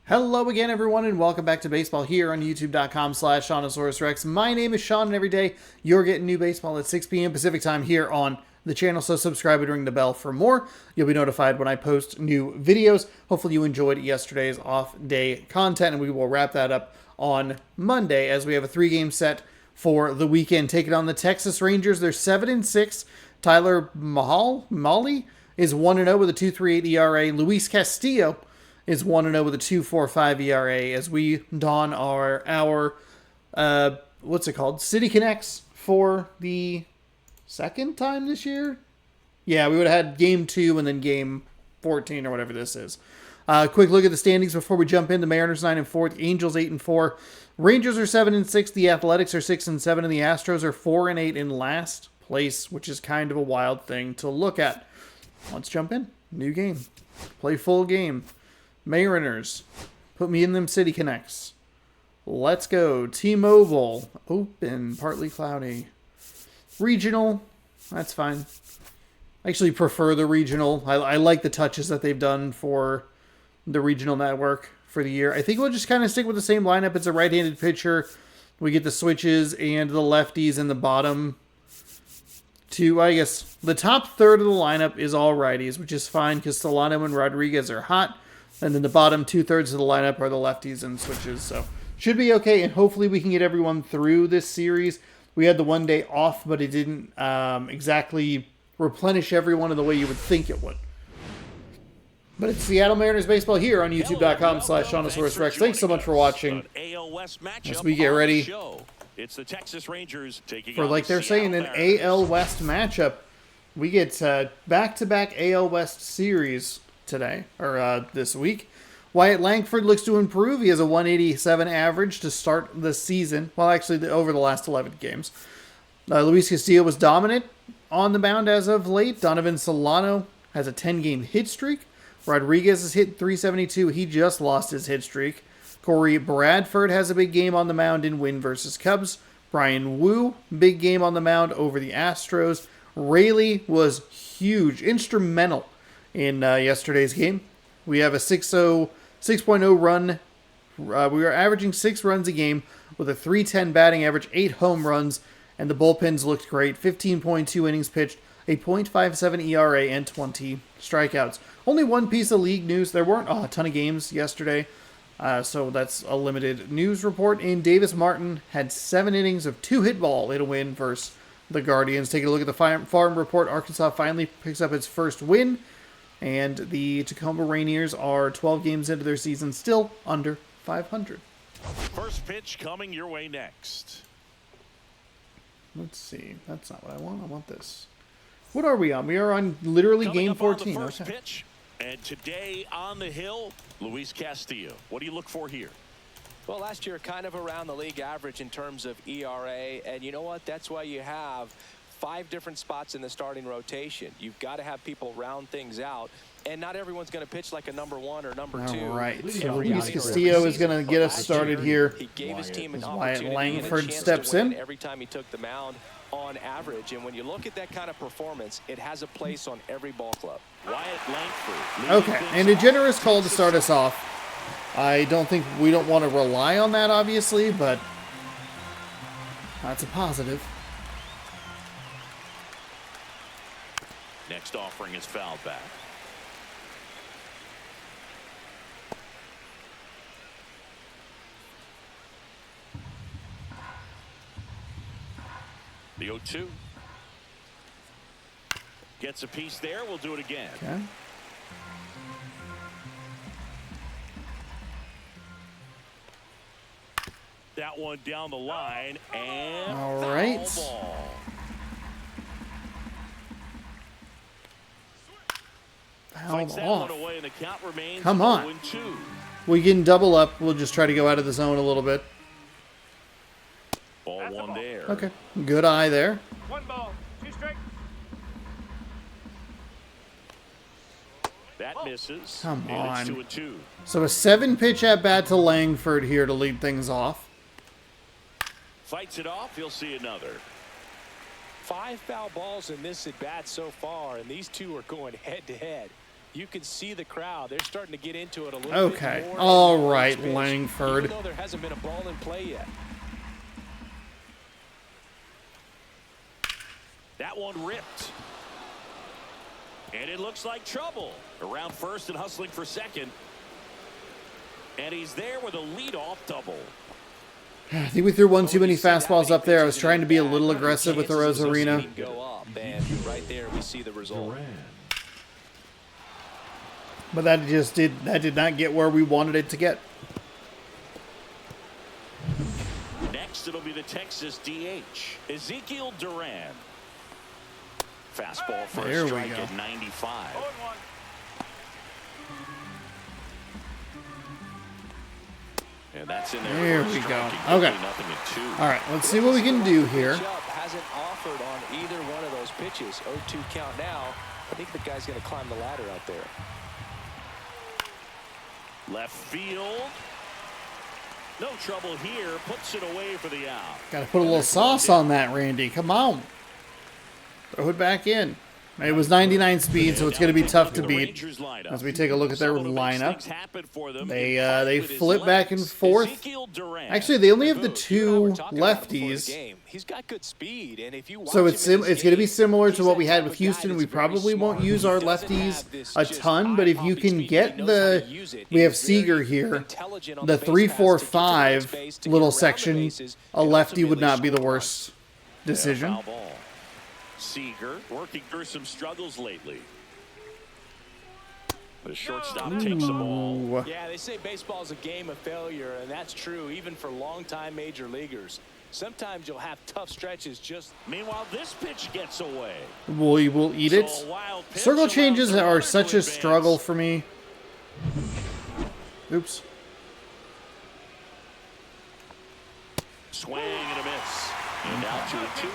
Hello again, everyone, and welcome back to baseball here on youtube.com/SeanOsaurusRex. My name is Sean, and every day you're getting new baseball at 6 p.m. Pacific time here on the channel, so subscribe and ring the bell for more. You'll be notified when I post new videos. Hopefully you enjoyed yesterday's off-day content, and we will wrap that up on Monday as we have a three-game set for the weekend. Taking on the Texas Rangers. They're 7-6. Tyler Mahle is 1-0 with a 2.38 ERA. Luis Castillo is 1-0 with a 2.45 ERA as we don our what's it called? City Connects for the second time this year? Yeah, we would have had game 2 and then game 14 or whatever this is. Quick look at the standings before we jump in. The Mariners 9-4, the Angels 8-4, Rangers are 7-6, the Athletics are 6-7, and the Astros are 4-8 in last place, which is kind of a wild thing to look at. Let's jump in. New game. Play full game. Mariners, put me in them City Connects. Let's go. T-Mobile, open, partly cloudy. Regional, that's fine. I actually prefer the regional. I like the touches that they've done for the regional network for the year. I think we'll just kind of stick with the same lineup. It's a right-handed pitcher. We get the switches and the lefties in the bottom two. I guess the top third of the lineup is all righties, which is fine because Solano and Rodriguez are hot. And then the bottom 2/3 of the lineup are the lefties and switches. So should be okay. And hopefully we can get everyone through this series. We had the one day off, but it didn't exactly replenish everyone in the way you would think it would. But it's Seattle Mariners baseball here on youtube.com/SeanOsaurusRex. Thanks so much for watching as we get ready it's the Texas Rangers taking for, like they're saying, an AL West matchup. We get back-to-back AL West series today, or this week. Wyatt Langford looks to improve. He has a 187 average to start the season. Well, actually, over the last 11 games. Luis Castillo was dominant on the mound as of late. Donovan Solano has a 10-game hit streak. Rodriguez has hit 372. He just lost his hit streak. Corey Bradford has a big game on the mound in win versus Cubs. Brian Wu, big game on the mound over the Astros. Raley was huge, instrumental in yesterday's game. We have a 6.0 run. We are averaging 6 runs a game with a 310 batting average, 8 home runs, and the bullpens looked great. 15.2 innings pitched, a .57 ERA, and 20 strikeouts. Only one piece of league news. There weren't a ton of games yesterday, so that's a limited news report. And Davis Martin had 7 innings of 2-hit ball in a win versus the Guardians. Taking a look at the farm report, Arkansas finally picks up its first win. And the Tacoma Rainiers are 12 games into their season, still under 500. First pitch coming your way next. Let's see. That's not what I want. I want this. What are we on? We are on literally Coming game 14. On the first okay. pitch, and today on the hill, Luis Castillo. What do you look for here? Well, last year kind of around the league average in terms of ERA, and you know what? That's why you have 5 different spots in the starting rotation. You've got to have people round things out, and not everyone's going to pitch like a number 1 or number 2. All right, so Luis Castillo is going to get us started here. He gave his team an Wyatt opportunity Langford and a chance steps to win in. every time he took the mound on average, and when you look at that kind of performance, it has a place on every ball club. Wyatt Langford. Okay, and a generous call to start us off. I don't think we don't want to rely on that, obviously, but that's a positive. Next offering is fouled back. The 0-2. Gets a piece there. We'll do it again. Okay. That one down the line, and all right. Foul ball. Fights that off. one away, and the count remains Come on. 0-2. We can double up. We'll just try to go out of the zone a little bit. Ball one there. Okay. Good eye there. 1 ball, 2 strikes. That misses. Come and on. It's 2-2. So a 7-pitch at bat to Langford here to lead things off. Fights it off. He'll see another. 5 foul balls in this at bat so far, and these two are going head to head. You can see the crowd. They're starting to get into it a little Okay. bit more. All right, Langford. Even though there hasn't been a ball in play yet. That one ripped. And it looks like trouble. Around first and hustling for second. And he's there with a leadoff double. I think we threw one too many fastballs up there. I was trying to be a little aggressive with the Rosarina. Go up, and right there we see the result. But that did not get where we wanted it to get. Next, it'll be the Texas DH, Ezekiel Duran. Fastball for a strike at 95. And that's in there. There we go. Okay. All right, let's see what we can do here. Hasn't offered on either one of those pitches. 0-2 count now. I think the guy's going to climb the ladder out there. Left field. No trouble here. Puts it away for the out. Got to put a little sauce on that, Randy. Come on. Throw it back in. It was 99 speed, so it's going to be tough to beat. As we take a look at their lineup, they flip back and forth. Actually, they only have the two lefties. He's got good speed, and if you so it's going to be similar to what we had with Houston. We probably won't use our lefties a ton, but if you can get we have Seager here, the 3-4-5 little section, a lefty would not be the worst decision. Seager working through some struggles lately. The shortstop takes the ball. Yeah, they say baseball is a game of failure, and that's true even for longtime major leaguers. Sometimes you'll have tough stretches just... Meanwhile, this pitch gets away. We will eat it. Circle changes are such a struggle for me. Oops. Swing and a miss. And out to a 2.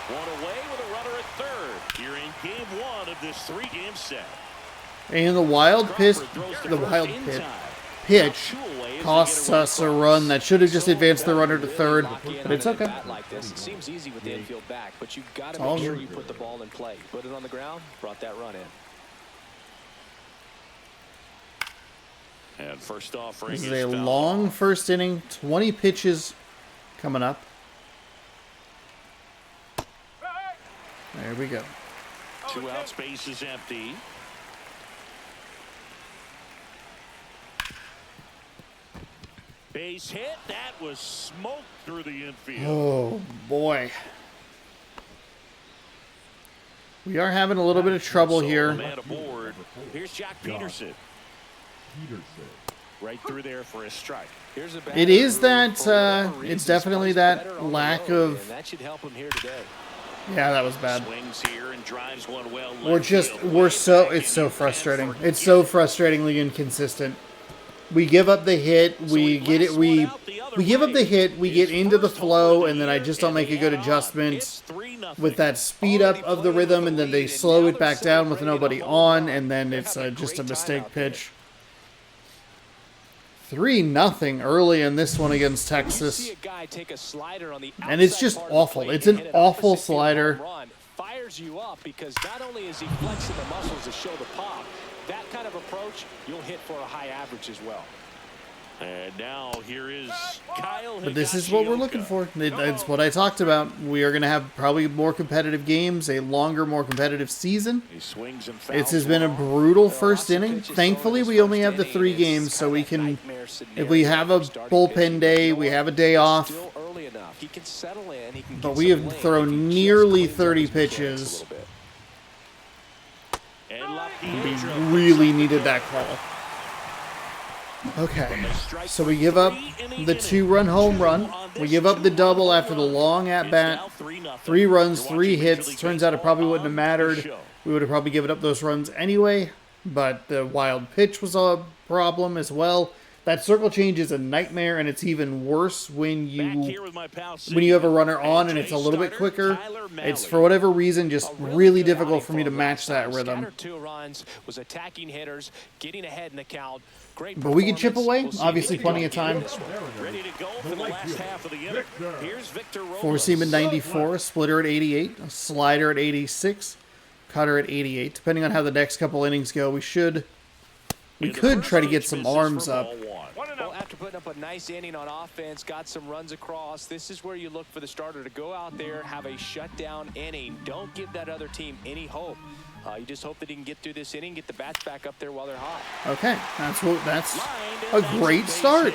One away with a runner at third. Here in game 1 of this 3-game set. And the wild pitch costs us a run that should have just advanced the runner to third, but it's okay. It seems easy with the infield back, but you've got to make sure you put the ball in play. Put it on the ground, brought that run in. And first off, this is a long first inning, 20 pitches coming up. There we go. 2 out, space is empty. Base hit. That was smoked through the infield. Oh, boy. We are having a little bit of trouble here. Man aboard. Here's Jack Peterson. Right through there for a strike. It is that, it's definitely that lack of... That should help him here today. Yeah, that was bad. Swings here and drives one well. It's so frustrating. It's so frustratingly inconsistent. We give up the hit, we get it, we give up the hit, we get into the flow, and then I just don't make a good adjustment with that speed up of the rhythm, and then they slow it back down with nobody on, and then it's just a mistake pitch. 3-0 early in this one against Texas. And it's just awful. It's an awful slider. Fires you up because not only is he flexing the muscles to show the pop, that kind of approach, you'll hit for a high average as well. And now here is Kyle. But this is what we're looking for. It's what I talked about. We are going to have probably more competitive games, a longer, more competitive season. He swings and It has been a brutal first inning. Thankfully, we only have the 3 games, so we can, if we have a bullpen day, we have a day off. But we have thrown nearly 30 pitches. We really needed that call. Okay, so we give up the 2-run home run. We give up the double after the long at-bat. 3 runs, 3 hits. Turns out it probably wouldn't have mattered. We would have probably given up those runs anyway, but the wild pitch was a problem as well. That circle change is a nightmare, and it's even worse when you have a runner on and it's a little bit quicker. It's, for whatever reason, just really difficult for me to match that rhythm. But we can chip away. Obviously, plenty of time. Four-seam at 94, a splitter at 88, a slider at 86. cutter at 88. Depending on how the next couple innings go, we could try to get some arms up. Well, after putting up a nice inning on offense, got some runs across, this is where you look for the starter to go out there, have a shutdown inning. Don't give that other team any hope. You just hope that he can get through this inning, get the bats back up there while they're hot. Okay, that's a great start.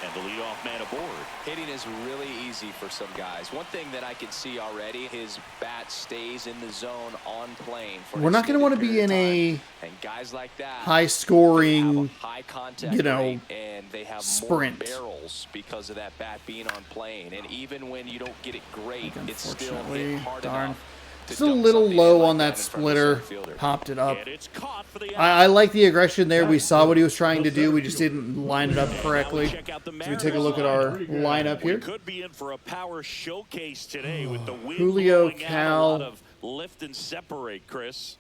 And the leadoff man aboard. Hitting is really easy for some guys. One thing that I can see already, his bat stays in the zone on plane. We're not going to want to be in a guys like that, high-scoring, high contact and they have sprint. More barrels because of that bat being on plane. And even when you don't get it great, it's still hit hard enough. Just a little low on that splitter. Popped it up. I like the aggression there. We saw what he was trying to do. We just didn't line it up correctly. So we take a look at our lineup here. Could be in for a power showcase today with the wind Julio, blowing out, Cal. a lot of lift and separate, Chris.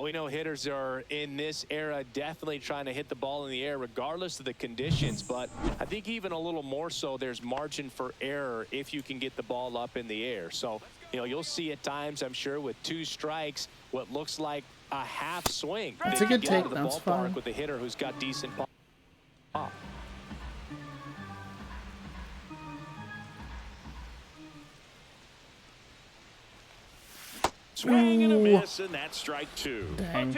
We know hitters are in this era definitely trying to hit the ball in the air regardless of the conditions, but I think even a little more so there's margin for error if you can get the ball up in the air. So, you'll see at times, I'm sure, with 2 strikes, what looks like a half swing. That's a good take. That's fine. With a hitter who's got decent pop. Swing and a miss, and that's strike 2. Dang.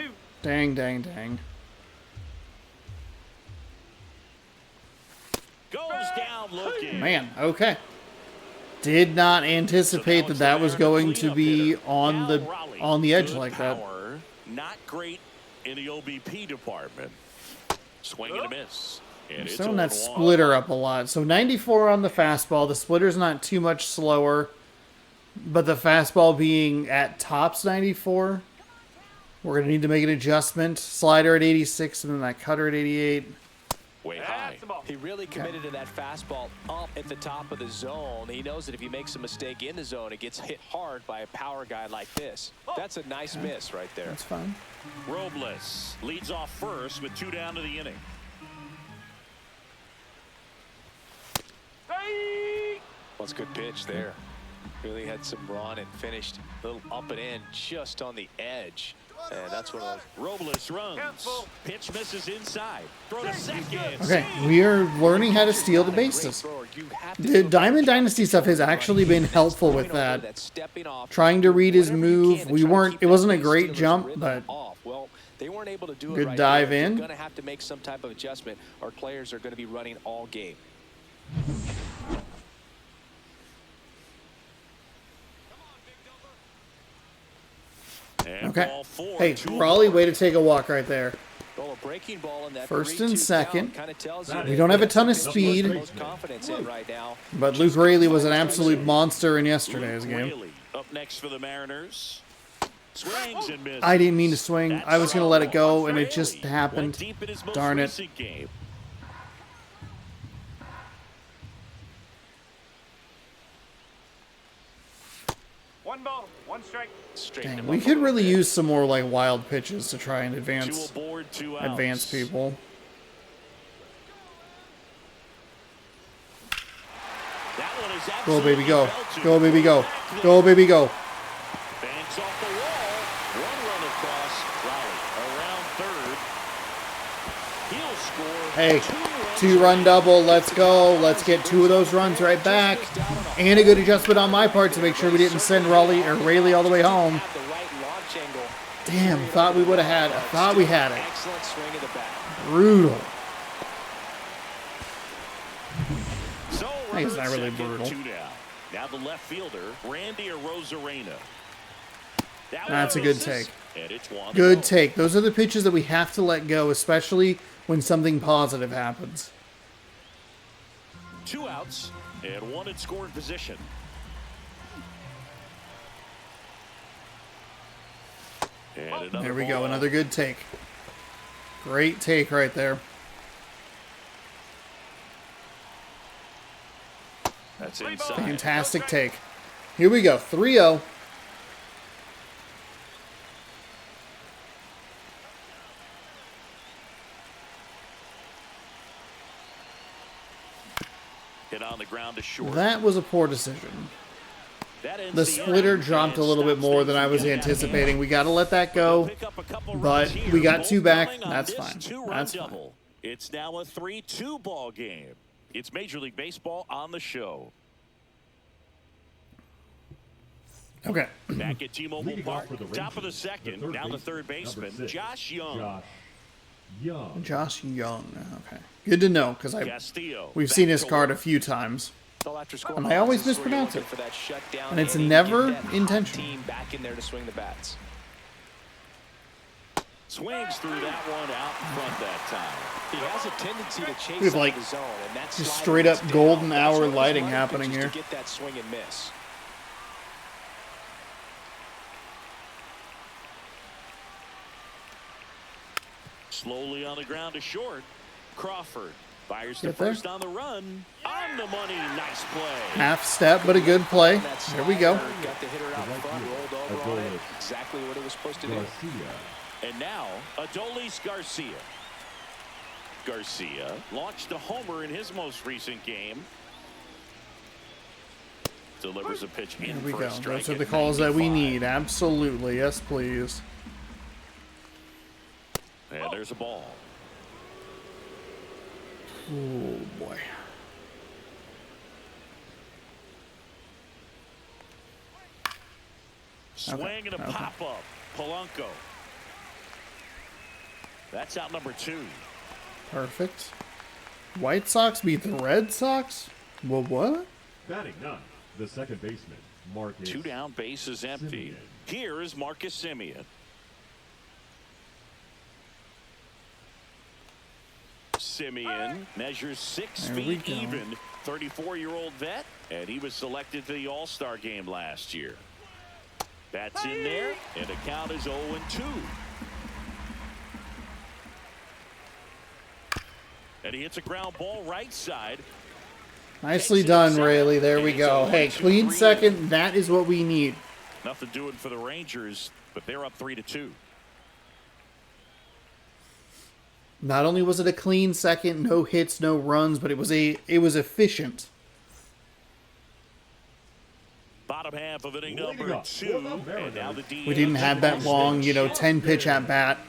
Goes down looking. Man, okay. Did not anticipate that was going to be on the edge like that. Not great in the OBP department. Swing and a miss. I'm throwing that splitter up a lot. So 94 on the fastball. The splitter's not too much slower. But the fastball being at tops 94, we're going to need to make an adjustment. Slider at 86 and then that cutter at 88. Way high. He really committed to that fastball up at the top of the zone. He knows that if he makes a mistake in the zone, it gets hit hard by a power guy like this. That's a nice miss right there. That's fine. Robles leads off first with 2 down to the inning. Well, it's a good pitch there. Really had some run and finished a little up and in just on the edge. And that's what Robles runs. Pitch misses inside. Throw to second. Okay, we are learning how to steal the bases. The Diamond Dynasty stuff has actually been helpful with that. Trying to read his move. It wasn't a great jump, but they weren't able to do it good right dive there. in. They're going to have to make some type of adjustment. Our players are going to be running all game. Okay. Hey, Raleigh, way to take a walk right there. First and second. We don't have a ton of speed, but Luke Raley was an absolute monster in yesterday's game. Up next for the Mariners. Swings and misses. I didn't mean to swing. I was going to let it go, and it just happened. Darn it. One ball, one strike. Dang, we could really use some more like wild pitches to try and advance people. Go, baby, go. Go, baby, go. Go, baby, go. Banks off the wall. 1 run across. Raley around third. He'll score. Hey, 2-run double. Let's go. Let's get 2 of those runs right back. And a good adjustment on my part to make sure we didn't send Raley all the way home. Damn, thought we would have had it. Thought we had it. Brutal. I think it's not really brutal. Now the left fielder, Randy Arozarena. That's a good take. Good take. Those are the pitches that we have to let go, especially when something positive happens. 2 outs and 1 in scoring position. There we go. Another good take. Great take right there. That's inside. Fantastic take. Here we go. 3-0. Hit on the ground to short. That was a poor decision. That ends The the splitter inning dropped a and little bit stops more them than I from was getting out of hand. anticipating. We got to let that They'll go. pick up a couple But runs here, we got both 2 back. coming on That's this fine. two-run That's fine. double. It's now a 3-2 ball game. It's Major League Baseball on the show. Okay. Back at T-Mobile Leading off Park, for the top of the Rangers, second, the third down the baseman, third baseman, number 6, Josh Young. Josh Young. Okay. Good to know because Castillo. we've back seen his to card a work. few times. Well, after scoring And I always runs, this is where you're mispronounce looking it. for that shutdown And it's inning, never get that hot intentional. team back in there to swing the bats. Swings through that one out in front that time. He has a tendency to chase We have, out like, the zone, and that's just sliding straight up gets golden down. hour That's one of his lighting money happening pitches here. to get that swing and miss. Slowly on the ground to short. Crawford fires to Get there. first on the run. On the money. Nice play. Half step, but a good play. And that There we go. slider got the hitter out front, rolled over on it. Exactly what it was supposed to do. And now, Adolis Garcia. Garcia launched a homer in his most recent game. Delivers a pitch in There we for go. a strike. Those are the at calls that we 95. need. Absolutely. Yes, please. And there's a ball. Oh, boy. Swing and a pop-up. Polanco. That's out number 2. Perfect. White Sox beat the Red Sox? Well, what? Batting 9, the second baseman, Marcus. 2 down, bases empty. Simeon. Here is Marcus Simeon. Simeon measures 6 There we feet go. even. 34-year-old vet, and he was selected for the All-Star game last year. That's in there, and the count is 0-2. And he hits a ground ball right side. Nicely done, Raley. There we go. Hey, clean second. That is what we need. Nothing doing for the Rangers, but they're up 3-2. Not only was it a clean second, no hits, no runs, but it was efficient. Bottom half of inning Leading number off 2, for the and Mariners. now the DH. We didn't have that long, 10-pitch at bat.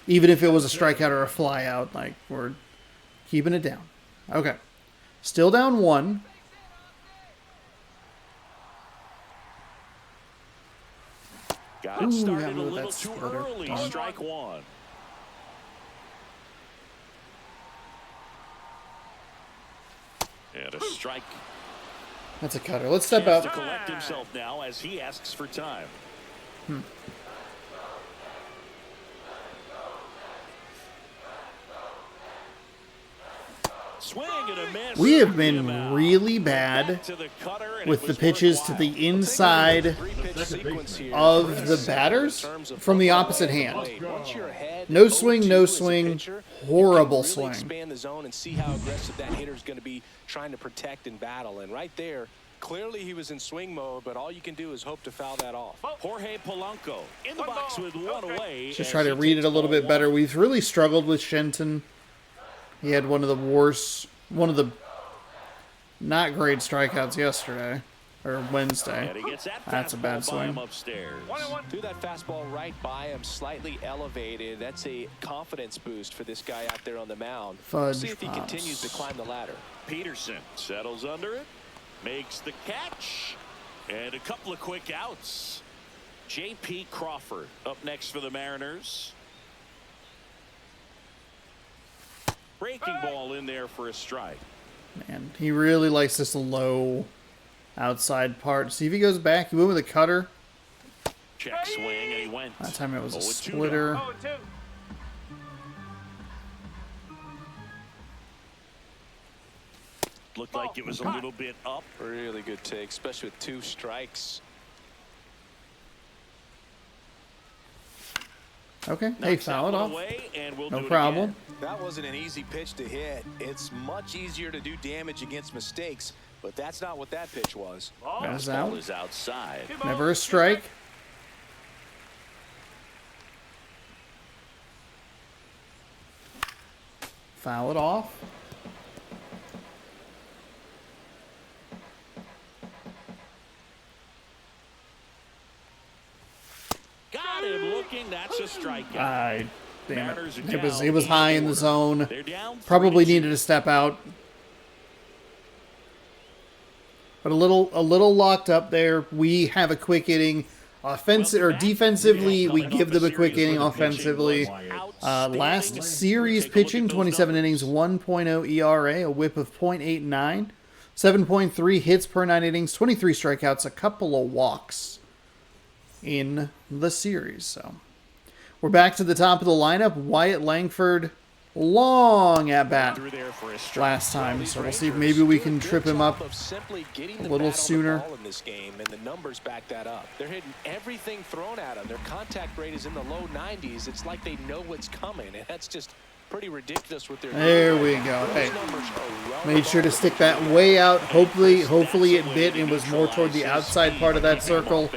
Even if it was a strikeout or a flyout, like, we're keeping it down. Okay. Still down 1. Got Ooh, it got started me a with little that too splitter. early. Darn. Strike 1. And a strike. That's a cutter. Let's step Chance to up. collect himself now as he asks for time. Swing and a miss. We have Him been out. really bad Back to the cutter, and with it the was pitches to worthwhile. the inside of the batters from the opposite hand. No swing, no swing, horrible swing. Expand the zone and see how aggressive that hitter's going to be trying to protect and battle. And right there, clearly he was in swing mode, but all you can do is hope to foul that off. Jorge Polanco in the box with one away. Just as try to he read it takes a little ball bit better. 1. We've really struggled with Shenton. He had one of the not great strikeouts yesterday or Wednesday. And he gets that That's a bad fastball by him swing. upstairs. 1-1. Threw that fastball right by him, slightly elevated. That's a confidence boost for this guy out there on the mound. Fudge See if he pops. continues to climb the ladder. Peterson settles under it, makes the catch, and a couple of quick outs. J.P. Crawford up next for the Mariners. Breaking ball in there for a strike. Man, he really likes this low outside part. See if he goes back. He went with a cutter. Check swing, and he went. That time it was a 0-2 splitter. 0-2. Looked like it was a little bit up. Really good take, especially with 2 strikes. Okay, hey, Knocks foul that it one off. away, and we'll No do it problem. again. That wasn't an easy pitch to hit. It's much easier to do damage against mistakes, but that's not what that pitch was. That is Ball out. is outside. Never a strike. Foul it off. swing. That's a strikeout. Damn Mariners are it. It was down high in the order. zone. They're down Probably 3-2. needed to step out. But a little locked up there. We have a quick inning. Offensive or defensively, we give them a quick inning. Offensively, last series pitching, 27 innings, 1.0 ERA, a WHIP of .89, 7.3 hits per 9 innings, 23 strikeouts, a couple of walks in the series. So we're back to the top of the lineup. Wyatt Langford, long at bat last time, so we'll see if maybe we can trip him up a little sooner. In this game, and the numbers back that up. They're hitting everything thrown at them. Their contact rate is in the low 90s. It's like they know what's coming, and that's just pretty ridiculous with their. There we go. Hey, made sure to stick that way out. Hopefully it bit and was more toward the outside part of that circle.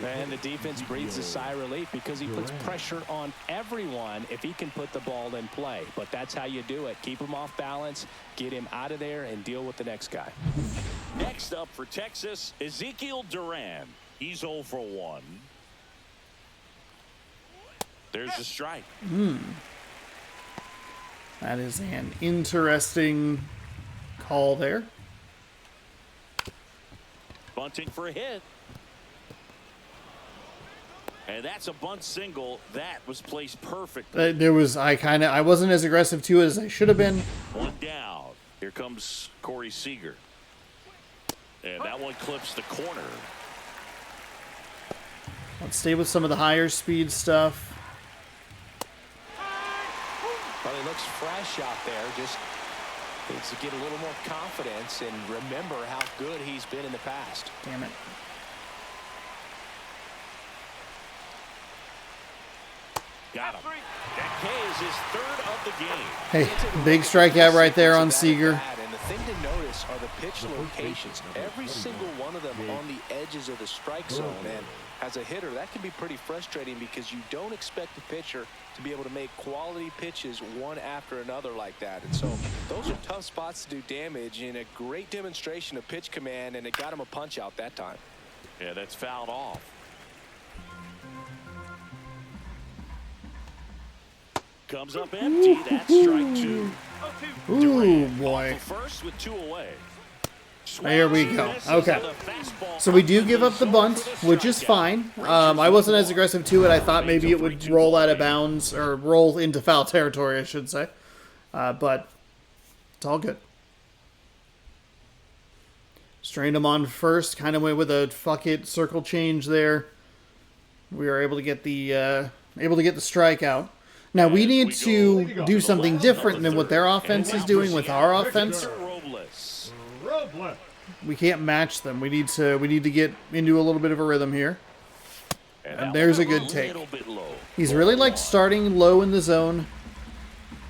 And the defense breathes a sigh of relief because he puts pressure on everyone if he can put the ball in play. But that's how you do it. Keep him off balance, get him out of there, and deal with the next guy. Next up for Texas, Ezekiel Duran. He's 0 for 1. There's a strike. That is an interesting call there. Bunting for a hit. And that's a bunt single. That was placed perfectly. I wasn't as aggressive to it as I should have been. One down. Here comes Corey Seager. And that one clips the corner. Let's stay with some of the higher speed stuff. Well, he looks fresh out there. Just needs to get a little more confidence and remember how good he's been in the past. Damn it. Got him. That K is his third of the game. Hey, big strikeout right there on Seager. And the thing to notice are the pitch locations. Every single one of them on the edges of the strike zone. And as a hitter, that can be pretty frustrating because you don't expect the pitcher to be able to make quality pitches one after another like that. And so those are tough spots to do damage, and a great demonstration of pitch command, and it got him a punch out that time. Yeah, that's fouled off. Comes up empty. That's strike 2. Ooh, boy. First with 2 away. There we go. Okay. So we do give up the bunt, which is fine. I wasn't as aggressive to it. I thought maybe it would roll out of bounds, or roll into foul territory, I should say. But it's all good. Strained him on first. Kind of went with a fuck it circle change there. We were able to get the strikeout. Now we need to do something different than what their offense is doing with our offense. We can't match them. We need to get into a little bit of a rhythm here. And there's a good take. He's really liked starting low in the zone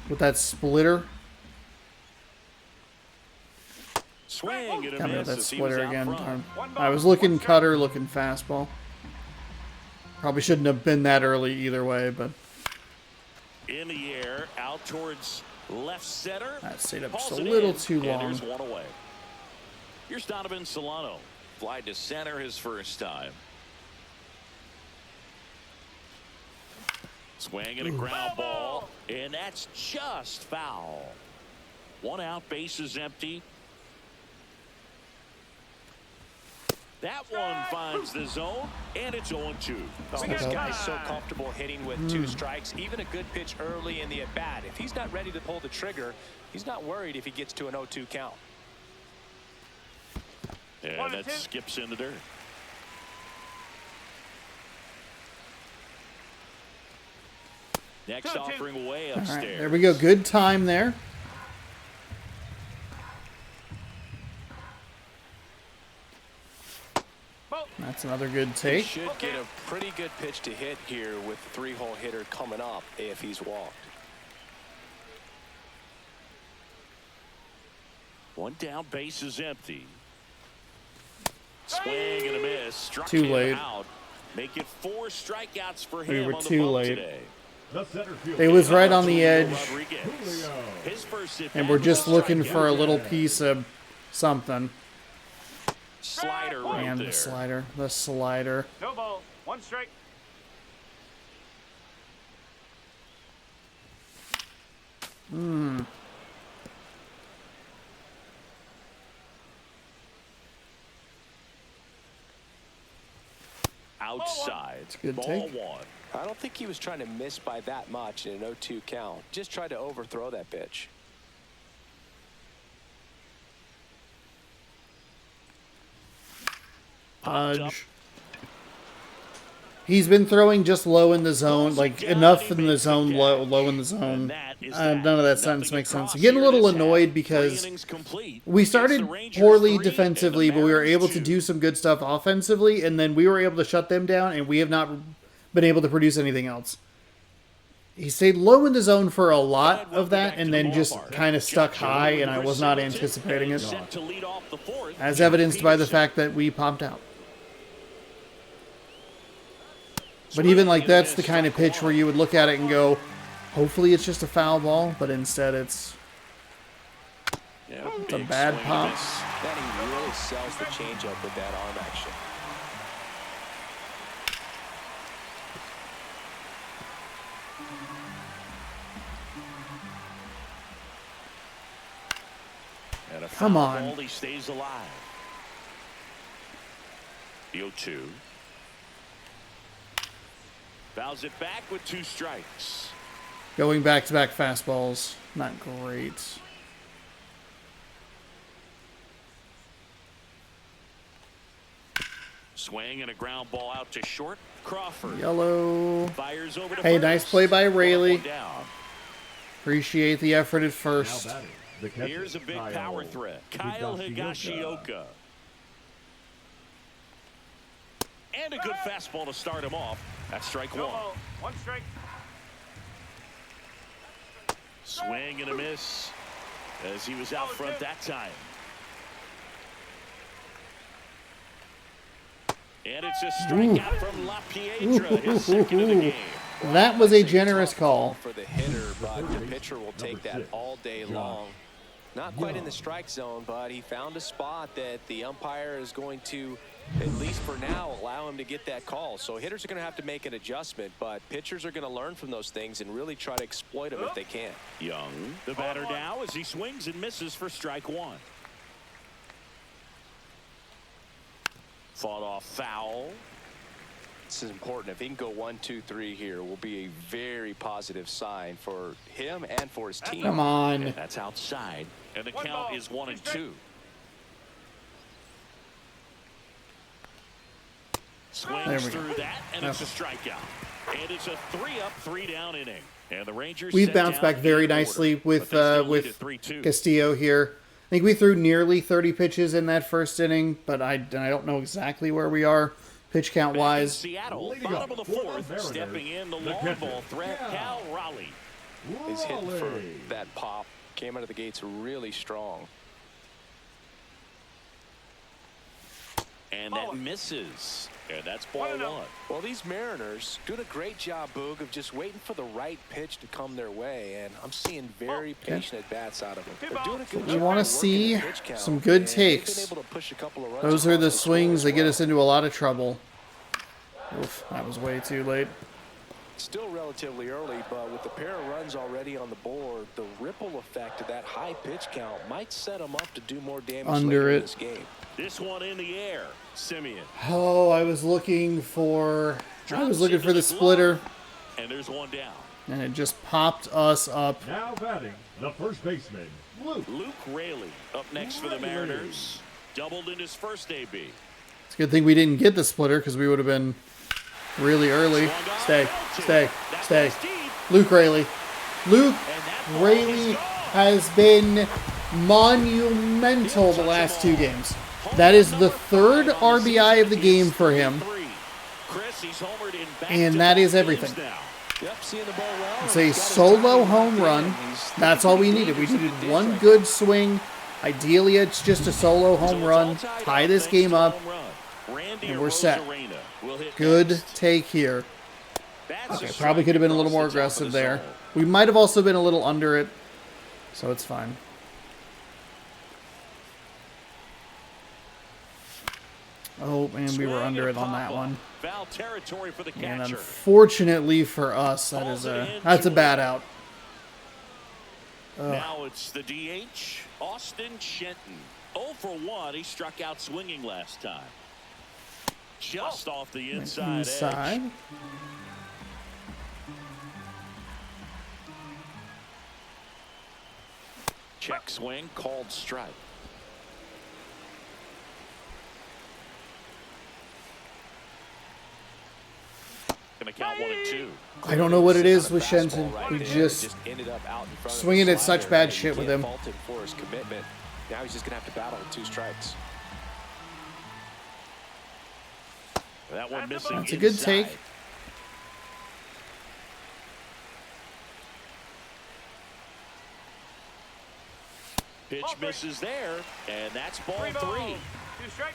with that splitter. Coming with that splitter again. I was looking cutter, looking fastball. Probably shouldn't have been that early either way, but in the air, out towards left center. That stayed up just a little too long. There's one away. Here's Donovan Solano. Fly to center his first time. Swing and a ground ball, and that's just foul. 1 out, bases empty. That one finds the zone, and it's 0-2. This guy's so comfortable hitting with 2 strikes. Even a good pitch early in the at-bat. If he's not ready to pull the trigger, he's not worried if he gets to an 0-2 count. And that skips in the dirt. Next offering way upstairs. All right, there we go. Good time there. That's another good take. Should get a pretty good pitch to hit here with 3-hole hitter coming up if he's walked. 1 down, base is empty. Swing and a miss. Struck Too him late. out. Make it 4 strikeouts for We him were on the too bump late. today. It was right on the edge, His first hit and we're just looking for a little piece of something. Slider right And there. the slider. No ball. 1 strike. Outside. Good Ball take. 1. I don't think he was trying to miss by that much in an 0-2 count. Just tried to overthrow that pitch. Pudge. He's been throwing just low in the zone, like enough in the zone, low in the zone. None of that sentence makes sense. I'm getting a little annoyed because we started poorly defensively, but we were able to do some good stuff offensively, and then we were able to shut them down, and we have not been able to produce anything else. He stayed low in the zone for a lot of that, and then just kind of stuck high, and I was not anticipating it, as evidenced by the fact that we popped out. But even like that's the kind of pitch where you would look at it and go, hopefully it's just a foul ball, but instead it's a bad pop. That he really sells the changeup with that arm action. Come on. He stays alive. The 0-2. Fouls it back with 2 strikes. Going back-to-back fastballs, not great. Swing and a ground ball out to short. Crawford. Yellow. Fires over to Hey, first. nice play by Raley. Down. Appreciate the effort at first. Now batting, the catcher, Here's a big power threat. Kyle Higashioka. And a good fastball to start him off. That's strike 1. 1 strike. Swing and a miss as he was out front that time. And it's a strikeout from La Piedra, his second of the game. That was a generous call. For the hitter, but the pitcher will take that all day long. Not quite in the strike zone, but he found a spot that the umpire is going to, at least for now, allow him to get that call. So hitters are going to have to make an adjustment, but pitchers are going to learn from those things and really try to exploit them if they can. Young, the batter now as he swings and misses for strike 1. Fought off foul. This is important. If he can go 1, 2, 3 here, will be a very positive sign for him and for his team. Come on. And that's outside. And the count is 1 and 2. Swings through that, and it's a strikeout. And it's a 3-up, 3-down inning. And the Rangers We've bounced back very nicely with Castillo here. I think we threw nearly 30 pitches in that first inning, but I don't know exactly where we are pitch count wise. Seattle, bottom of the 4th, stepping in the long ball threat, Cal Raleigh. He's hitting for that pop. Came out of the gates really strong. And that misses. And that's ball 1. Well, these Mariners doing a great job, Boog, of just waiting for the right pitch to come their way, and I'm seeing very patient at-bats out of them. They're doing a good job. We want to see some good takes. Those are the swings that get us into a lot of trouble. Oof, that was way too late. Still relatively early, but with the pair of runs already on the board, the ripple effect of that high pitch count might set them up to do more damage later in this game. This one in the air, Simeon. Oh, I was looking for the splitter. And there's one down. And it just popped us up. Now batting, the first baseman, Luke Raley up next for the Mariners. Doubled in his first AB. It's a good thing we didn't get the splitter because we would have been really early. Stay. Luke Raley. Luke Raley has been monumental the last 2 games. That is the 3rd RBI of the game for him. And that is everything. It's a solo home run. That's all we needed. We needed one good swing. Ideally, it's just a solo home run. Tie this game up. And we're set. Good take here. Okay, probably could have been a little more aggressive there. We might have also been a little under it. So it's fine. Oh, and we were under it on that one. Foul territory for the catcher. And unfortunately for us, that's a bad out. Now it's the DH, Austin Shenton. 0 for 1. He struck out swinging last time. Just off the inside edge. Check swing, called strike. Going to count 1 and 2. I don't know what it is with Shenton. We just ended up out in front swinging of at such bad shit with him. For his commitment. Now he's just going to have to battle with 2 strikes. That one missing. That's a good take. Pitch misses there, and that's ball 3. 2 strikes.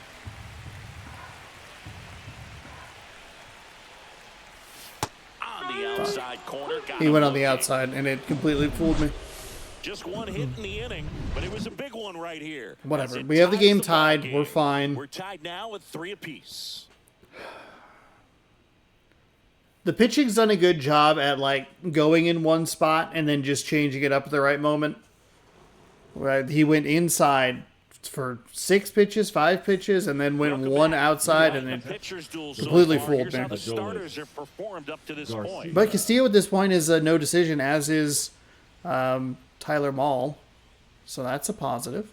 On the outside corner. He went on the outside, and it completely fooled me. Just one hit in the inning, but it was a big one right here. Whatever. We have the game tied. We're fine. We're tied now with 3 apiece. The pitching's done a good job at like going in one spot and then just changing it up at the right moment. Right, he went inside for 6 pitches, 5 pitches, and then went one outside, and it completely fooled me. The starters have performed up to this point. But Castillo at this point is a no decision, as is Tyler Mahle, so that's a positive.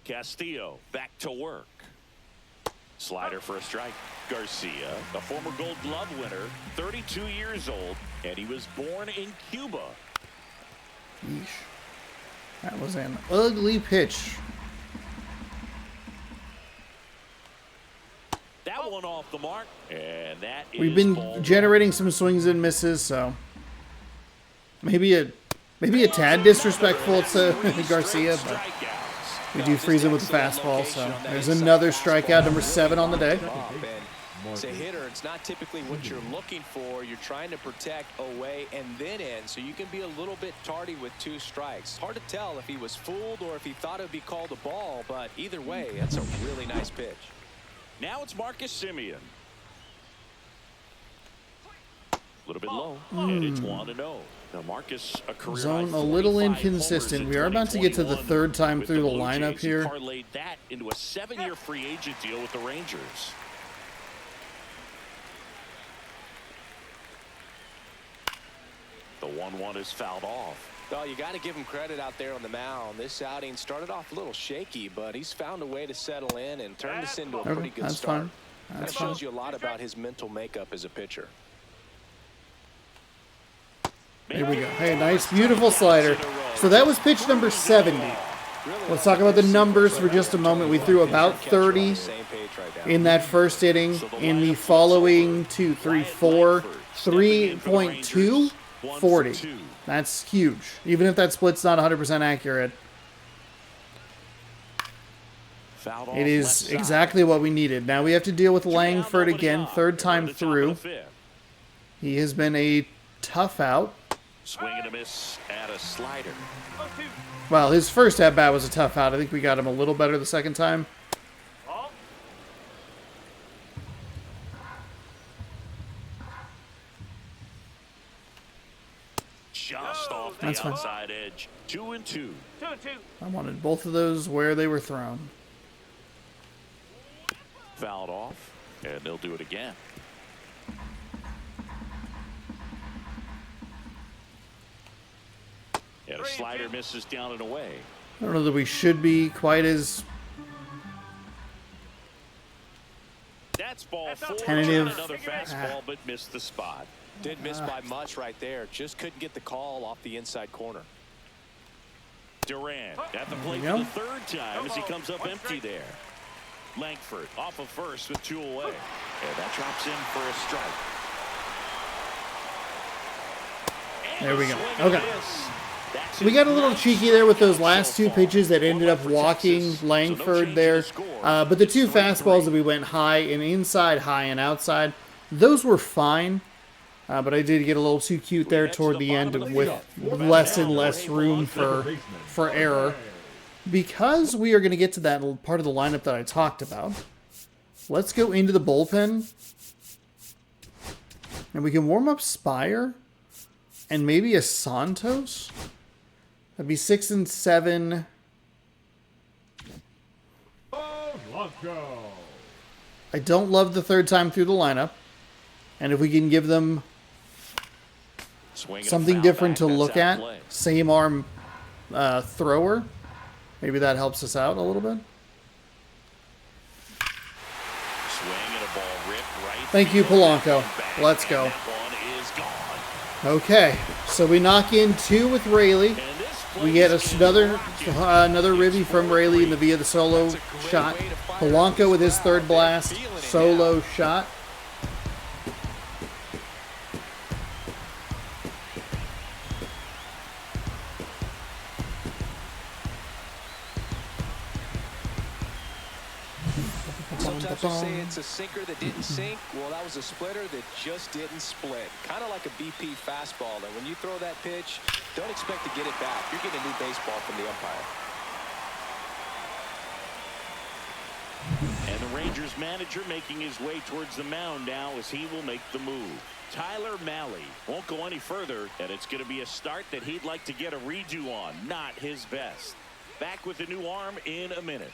Castillo back to work. Slider for a strike. Garcia, a former Gold Glove winner, 32 years old, and he was born in Cuba. Yeesh. That was an ugly pitch. That one off the mark, and that is We've been ball generating some swings and misses, so maybe a tad disrespectful to Garcia, but we do freeze him with the fastball, so there's another strikeout, number 7 on the day. As a hitter, it's not typically what you're looking for. You're trying to protect away and then in, so you can be a little bit tardy with 2 strikes. Hard to tell if he was fooled or if he thought it would be called a ball, but either way, that's a really nice pitch. Now it's Marcus Semien. A little bit low, and it's 1-0. Now Marcus, a career Zone a little inconsistent. We are about to get to the 3rd time through the lineup here. Parlayed that into a 7-year free agent deal with the Rangers. The 1-1 is fouled off. Well, you got to give him credit out there on the mound. This outing started off a little shaky, but he's found a way to settle in and turn this into a pretty good start. That shows you a lot about his mental makeup as a pitcher. There we go. Hey, nice, beautiful slider. So that was pitch number 70. Let's talk about the numbers for just a moment. We threw about 30 in that first inning. In the following 2, 3, 4, 3.2, 40. That's huge. Even if that split's not 100% accurate. It is exactly what we needed. Now we have to deal with Langford again, 3rd time through. He has been a tough out. Swing and a miss at a slider. Well, his first at-bat was a tough out. I think we got him a little better the second time. Just off the outside edge. 2-2. I wanted both of those where they were thrown. Fouled off, and they'll do it again. And a slider misses down and away. I don't know that we should be quite as That's ball 4. tentative. Another fastball, but missed the spot. Didn't miss by much right there. Just couldn't get the call off the inside corner. Durant at the plate for the 3rd time as he comes up empty there. Langford off of first with 2 away. And that drops in for a strike. And There we go. swing and a Okay. miss. That's We got a little his cheeky there with those so last 2 far. pitches that ended up 1-1 for walking Texas. So no Langford change there. in the score. But the 2 It's 3-3. fastballs that we went high and inside, high and outside, those were fine. But I did get a little too cute there toward the end with less and less room for error. because we are going to get to that part of the lineup that I talked about, let's go into the bullpen. And we can warm up Spire and maybe a Santos. That'd be 6 and 7. I don't love the third time through the lineup. And if we can give them something different to look at, same arm thrower, maybe that helps us out a little bit. Thank you, Polanco. Let's go. Okay, so we knock in 2 with Raley. We get another ribby from Raley via the solo shot. Polanco with his third blast, solo shot. Sometimes you say it's a sinker that didn't sink. Well, that was a splitter that just didn't split. Kind of like a BP fastball. And when you throw that pitch, don't expect to get it back. You're getting a new baseball from the umpire. And the Rangers manager making his way towards the mound now as he will make the move. Tyler Malley won't go any further, and it's going to be a start that he'd like to get a redo on. Not his best. Back with the new arm in a minute.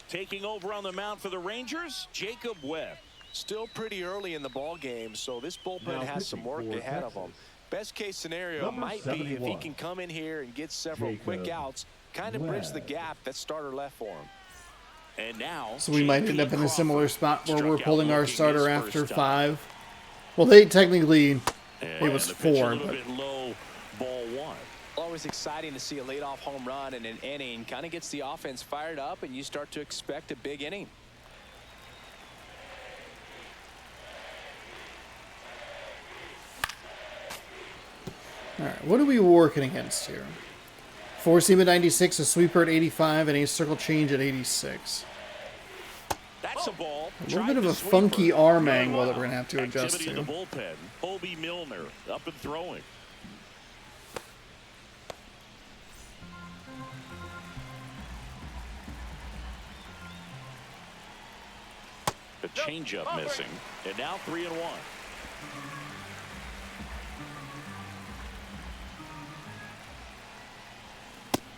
Taking over on the mound for the Rangers, Jacob Webb. Still pretty early in the ball game, so this bullpen has some work ahead of them. Best case scenario might be if he can come in here and get several quick outs, kind of bridge the gap that starter left for him. And now, so we might end up in a similar spot where we're pulling our starter after 5. Well, they technically, it was 4. But low, ball 1. Always exciting to see a leadoff home run in an inning. Kind of gets the offense fired up, and you start to expect a big inning. All right, what are we working against here? 4-seam at 96, a sweeper at 85, and a circle change at 86. That's a ball. A little bit of a funky arm angle that we're going to have to adjust to. The bullpen. Hobie Milner up and throwing. The changeup missing, and now 3-1.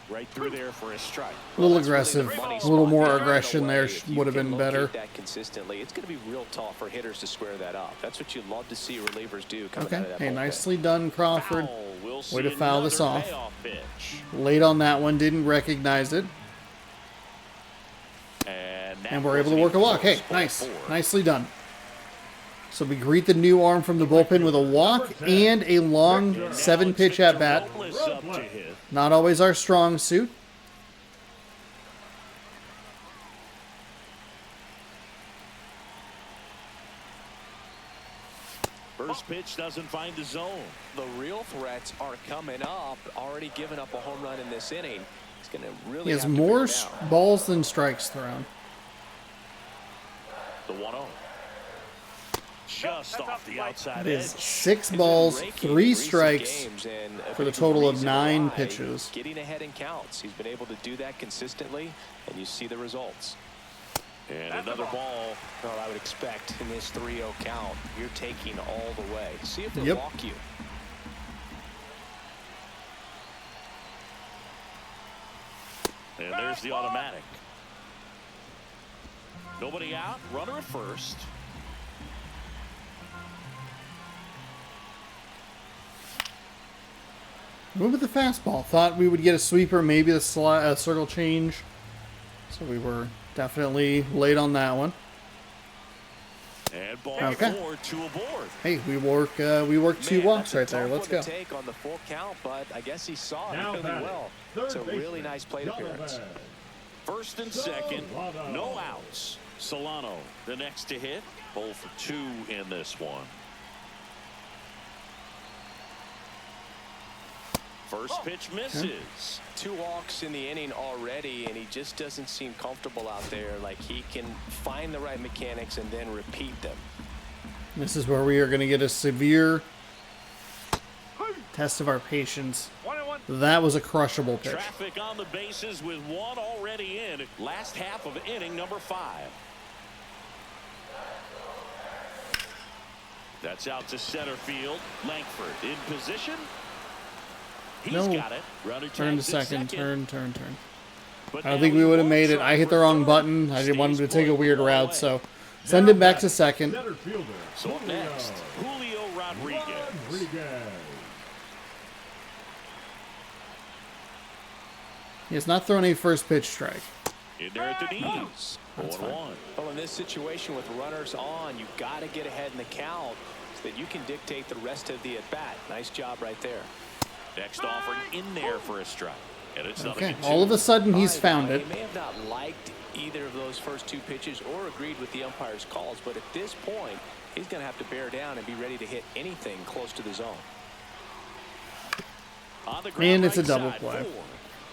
Right through there for a strike. A little aggressive, a little more aggression there would have been better. That consistently, it's going to be real tough for hitters to square that up. That's what you love to see relievers do. Okay, hey, nicely done, Crawford. Way to foul this off. Pitch. Late on that one, didn't recognize it. And we're able to work a walk. Hey, nice. Nicely done. So we greet the new arm from the bullpen with a walk and a long 7-pitch at bat. Not always our strong suit. First pitch doesn't find the zone. The real threats are coming up. Already given up a home run in this inning. He's going to really. He has more balls than strikes thrown. The 1-0. Just off the outside edge. It is 6 It's balls, been 3 strikes for the total of 9 why. pitches. Getting ahead in counts. He's been able to do that consistently, and you see the results. And another ball. Well, I would expect in this 3-0 count, you're taking all the way. See if they walk you. And there's the automatic. Nobody out. Runner at first. What with the fastball? Thought we would get a sweeper, maybe a circle change. So we were definitely late on that one. And ball okay. 4, 2 aboard. Hey, we work 2 walks right there. Let's go. Take on the full count, but I guess he saw it really well. It's a really nice plate appearance. First and second, no outs. Solano, the next to hit. 0 for 2 in this one. First pitch misses. 2 walks in the inning already, and he just doesn't seem comfortable out there. Like he can find the right mechanics and then repeat them. This is where we are going to get a severe Test of our patience. 1-1. That was a crushable pitch. Traffic on the bases with one already in. Last half of inning number 5. That's out to center field. Langford in position. He's got it. Runner Turn to tags at second. Turn. But I don't now think we he would have won't made it. try I hit for the wrong third. button. I didn't want him to take a Stays weird put route, away. so send him back to second. Center fielder. So up next, Julio Rodriguez. He has not thrown a first pitch strike. In there at the knees. That's 0-1. fine. Well, in this situation with runners on, you've got to get ahead in the count so that you can dictate the rest of the at-bat. Nice job right there. Next offering in there for a strike. And it's Okay, 0-2. all of a sudden he's All right, found now, it. He may have not liked either of those first 2 pitches or agreed with the umpire's calls, but at this point, he's going to have to bear down and be ready to hit anything close to the zone. On the ground And it's a right double side, play. 4,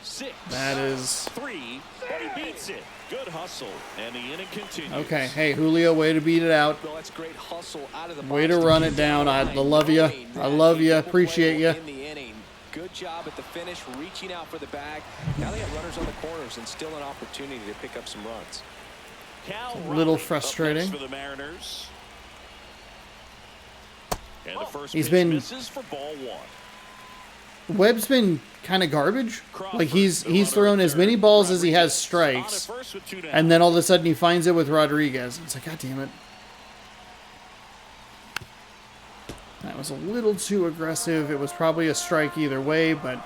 6, That is 3, and he beats it. Good hustle, and the inning continues. okay. Hey, Julio, way to beat it out. Well, that's great hustle out of the Way to box run keep it down. I line love you. going. I love you. Double play Appreciate you. in the inning. Good job at the finish, reaching out for the bag. Now they got runners on the corners and still an opportunity to pick up some runs. Cal A little Raleigh up frustrating. next for the Mariners. And the first He's pitch been- misses for ball 1. Webb's been kind of garbage. Like he's thrown as many balls as he has strikes, and then all of a sudden he finds it with Rodriguez. It's like, God damn it. That was a little too aggressive. It was probably a strike either way, but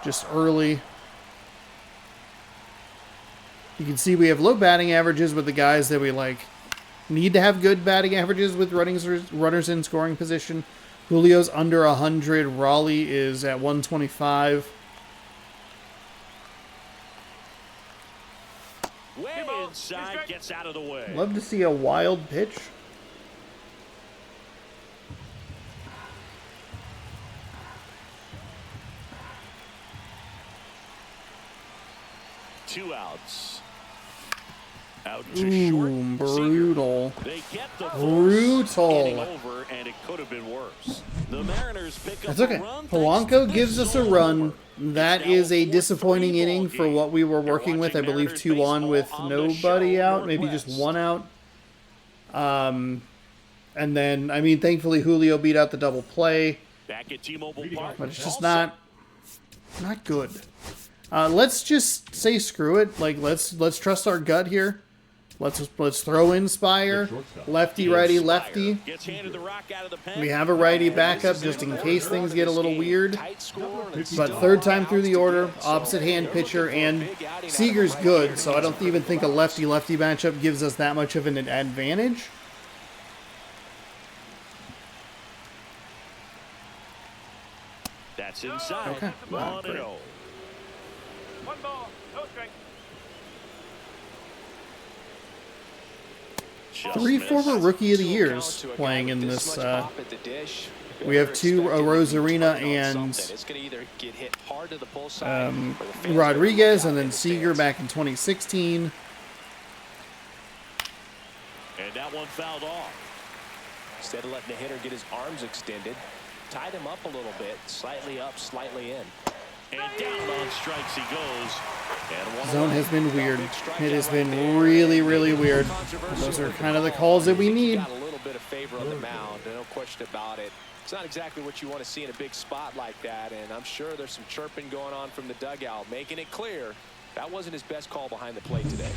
just early. You can see we have low batting averages with the guys that we like need to have good batting averages with runners in scoring position. Julio's under 100. Raleigh is at 125. Way inside, gets out of the way. Love to see a wild pitch. Two outs. Out to Ooh, short. brutal. They get the Brutal. inning over, and it could have been worse. The Mariners pick up That's a okay. run. Polanco gives us a run. That is a disappointing inning for what we were working with. I believe 2 on with nobody out, maybe just 1 out. And then, I mean, thankfully Julio beat out the double play, Back at T-Mobile Park. but it's just not good. Let's just say screw it. Like let's trust our gut here. Let's throw in Spire, lefty, righty, lefty. Gets handed the rock out of the pen. We have a righty backup just in case things get a little weird. Tight score and But still third time more through the outs to order, get. So opposite hand they're pitcher, looking for a and big outing out of Seager's the good, right so I don't even think a lefty-lefty matchup gives us that much of an advantage. That's inside. Okay. 1-0. 1 ball, no strike. Just 3 missed. former Rookie of the Full Years count to a guy playing with in this this. much pop at the dish. We have 2 Expected to be Rosarina turning on and something. It's gonna either get hit hard to the pull side, or the fans Rodriguez, are and then in the Seager stands. back in 2016. And that one fouled off. Instead of letting the hitter get his arms extended, tied him up a little bit, slightly up, slightly in. And down on strikes he goes. And one Zone away. has been weird. Big strikeout It has right been there. really, really weird. Controversial Those are with the kind of the call. calls that we He need. got a little bit of favor on the mound, no question about it. It's not exactly what you want to see in a big spot like that, and I'm sure there's some chirping going on from the dugout, making it clear that wasn't his best call behind the plate today.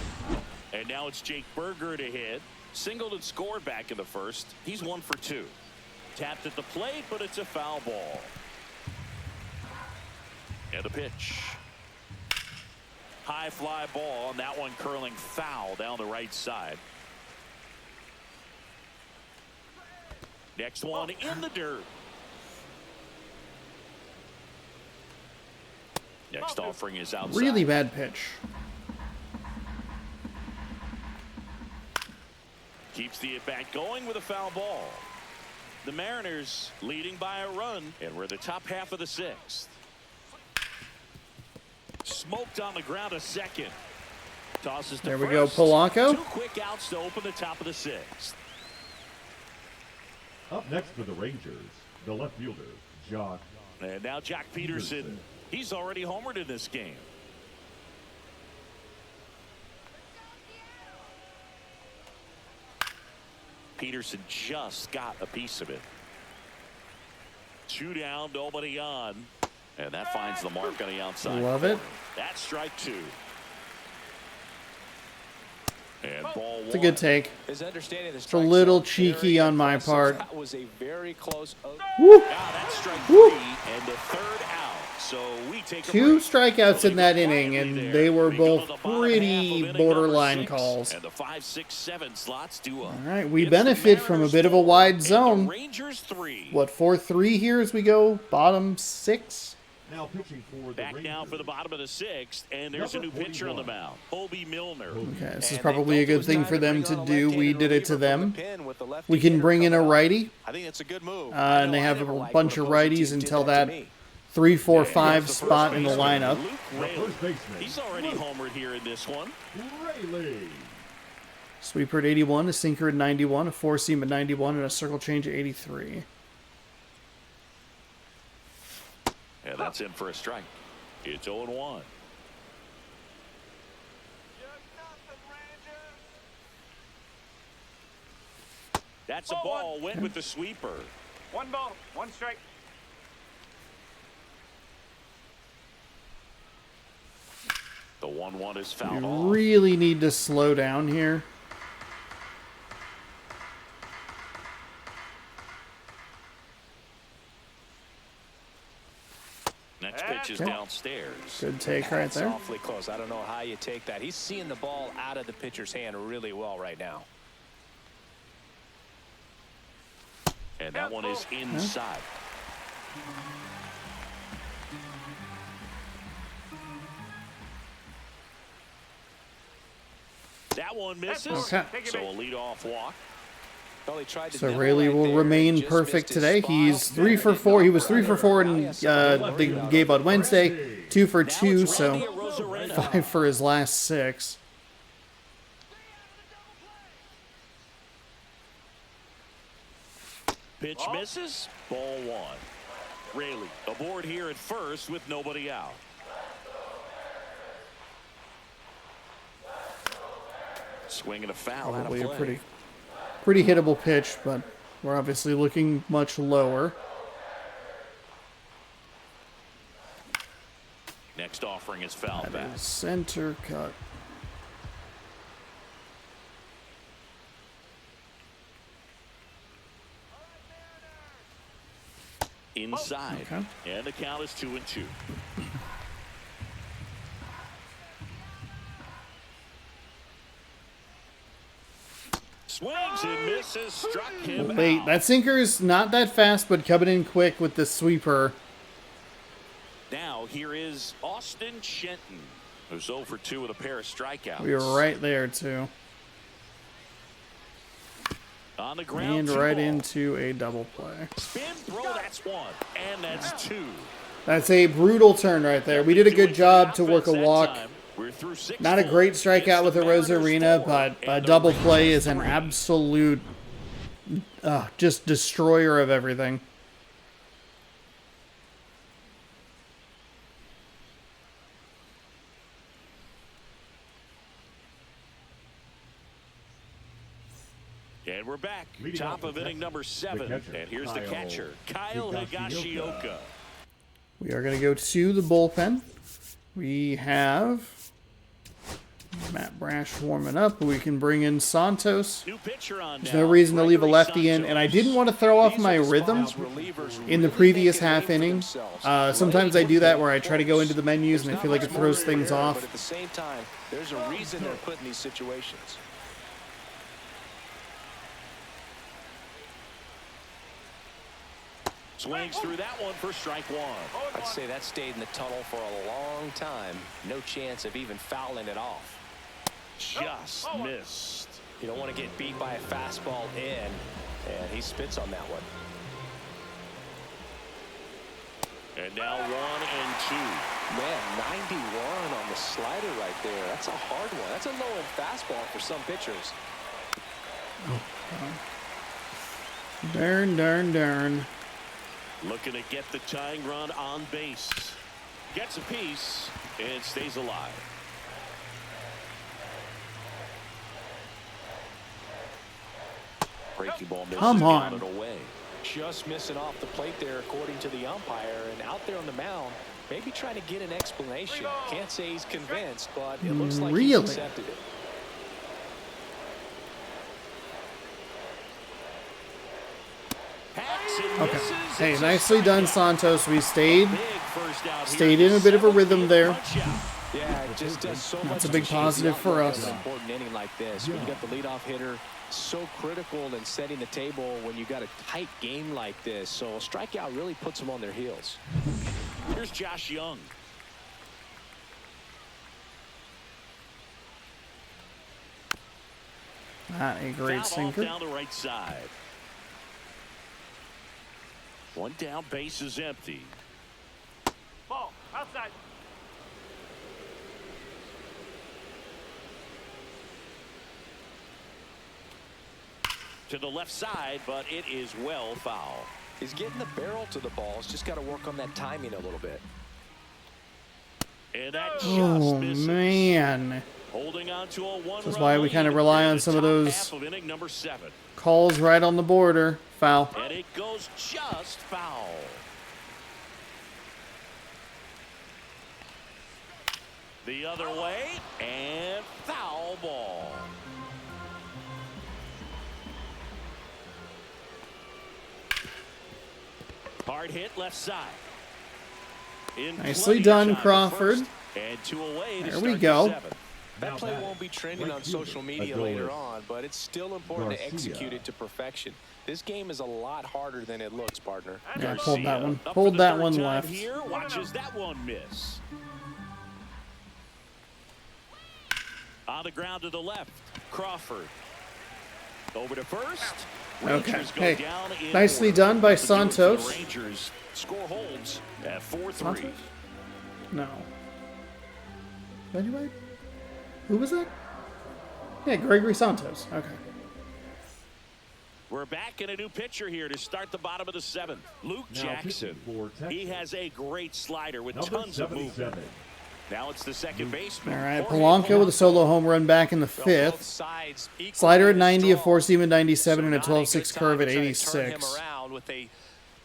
And now it's Jake Berger to hit. Singled and scored back in the first. He's 1 for 2. Tapped at the plate, but it's a foul ball. And a pitch. High fly ball, and that one curling foul down the right side. Next one in the dirt. Next offering is outside. Really bad pitch. Keeps the at-bat going with a foul ball. The Mariners leading by a run, and we're the top half of the 6th. Smoked on the ground a second. Tosses to There we go, first. Polanco. 2 quick outs to open the top of the 6th. Up next for the Rangers, the left fielder, Josh. And now Jack Peterson. He's already homered in this game. Peterson just got a piece of it. 2 down, nobody on. And that finds the mark on the outside. Love it. That's strike 2. And ball 1. It's a good take. His understanding of the It's a strike little zone, cheeky very on my impressive. part. That was a very close. Woo! Now that's strike Woo! 3 and the 3rd out. So we take a 2 break. strikeouts in that Quietly inning, and there. they were We go to both the bottom pretty half of inning borderline number 6, calls. And the 5, 6, 7 slots do up. All right, we It's the benefit from a Mariners bit of a 4 wide and the zone. Rangers 3. What, 4-3 here as we go bottom 6? Now pitching for the Back now for the bottom of the 6th, and there's a new Number pitcher on the 41. mound, Obi Milner. Okay, this is And probably a they felt it good was thing time for to them bring to on a do. We left-handed did it to reliever from them. the pen with the lefty We can hitter bring in a coming up. righty, I think it's a good move. and they have a bunch of righties until that 3, 4, 5 Here's the spot first in the baseman, lineup. Luke The Raley. first baseman. He's already homered here in this one. Raley. Sweeper at 81, a sinker at 91, a 4-seam at 91, and a circle change at 83. And that's in for a strike. It's 0-1. That's a ball. Went with the sweeper. 1 ball, 1 strike. The 1-1 is We fouled off. really need to slow down here. Next pitch is downstairs. Good take right That's there. awfully close. I don't know how you take that. He's seeing the ball out of the pitcher's hand really well right now. And that one is inside. That one misses. Okay. So a leadoff walk. Well, he tried to So nibble Raley right will there, remain just perfect missed his today. spot. He's 3 for 4. He was 3 for 4 in the game on Wednesday. 2 for 2, so 5 for his last 6. Pitch misses. Ball 1. Raley aboard here at first with nobody out. Swinging a foul out of Probably a play. pretty hittable pitch, but we're obviously looking much lower. Next offering is foul That back. is center cut. Inside. Okay. And the count is 2-2. Swings and misses. Struck him Late. out. That sinker is not that fast, but coming in quick with the sweeper. Now here is Austin Shenton, who's 0 for 2 with a pair of strikeouts. We were right there, too. On the ground, And 2 right ball. into a double play. Spin throw, that's 1. And that's 2. That's a brutal turn right there. We did a good job to work a walk. We're through 6. Not a great strikeout with a Rosarina, but a double play is an absolute just destroyer of everything. And we're back. Leading Top off of the inning number 7. catcher, And here's the catcher, Kyle Higashioka. We are going to go to the bullpen. We have Matt Brash warming up. We can bring in Santos. New pitcher on There's now, no reason to leave a Gregory lefty in, and I didn't want to throw off my rhythm in the previous half inning. Sometimes I do that where I try to go into the menus and I feel like it throws things But off. at the same time, there's a reason they're put in these situations. Swings through that one for strike 1. I'd say that stayed in the tunnel for a long time. No chance of even fouling it off. Just missed. You don't want to get beat by a fastball in, and he spits on that one. And now 1 and 2. Man, 91 on the slider right there. That's a hard one. That's a low-end fastball for some pitchers. Darn. Looking to get the tying run on base. Gets a piece and stays alive. Breaking ball misses. Come on. Counted away. Just missing off the plate there, according to the umpire. And out there on the mound, maybe trying to get an explanation. Can't say he's convinced, but it looks like he's Really? accepted it. Okay. Hey, nicely done, Santos. We stayed in a bit of a rhythm there. Yeah, it just does so much. That's a big positive for us. An important inning like this, when you got the leadoff hitter, so critical in setting the table when you got a tight game like this. So a strikeout really puts them on their heels. Here's Josh Young. Not a great Foul sinker. down the right side. One down, base is empty. Ball, outside. To the left side, but it is well foul. He's getting the barrel to the ball. He's just got to work on that timing a little bit. And that just Oh, misses. man. Holding on to a one. This is why we kind of rely on some of those Of inning number 7. calls right on the border. Foul. And it goes just foul. The other way, and foul ball. Hard hit left side. In Nicely plenty of done, time at Crawford. first, and 2 away to There we start the go. 7th. That play won't be trending on social media later on, but it's still important to execute it to perfection. This game is a lot harder than it looks, partner. Yeah, pulled that one. Up for Pulled the that third one time left. Here, watches that one miss. On the ground to the left, Crawford. Over to first. Okay. Rangers go Hey, down in nicely order. done by To do it for the Santos. Rangers score holds at 4-3. Santos? No. Anyway, who was that? Yeah, Gregory Santos. Okay. We're back in a new pitcher here to start the bottom of the 7th. Luke Now Jackson. pitching for Texas. He has a great slider with Number tons of movement. 77. Now it's the second baseman. All right, Jorge Polanco with a solo home run back in the Both 5th. sides equally Slider at 90, a strong. 4-seam at 97, and a So now 12-6 good curve time at to try to turn him 86. around with a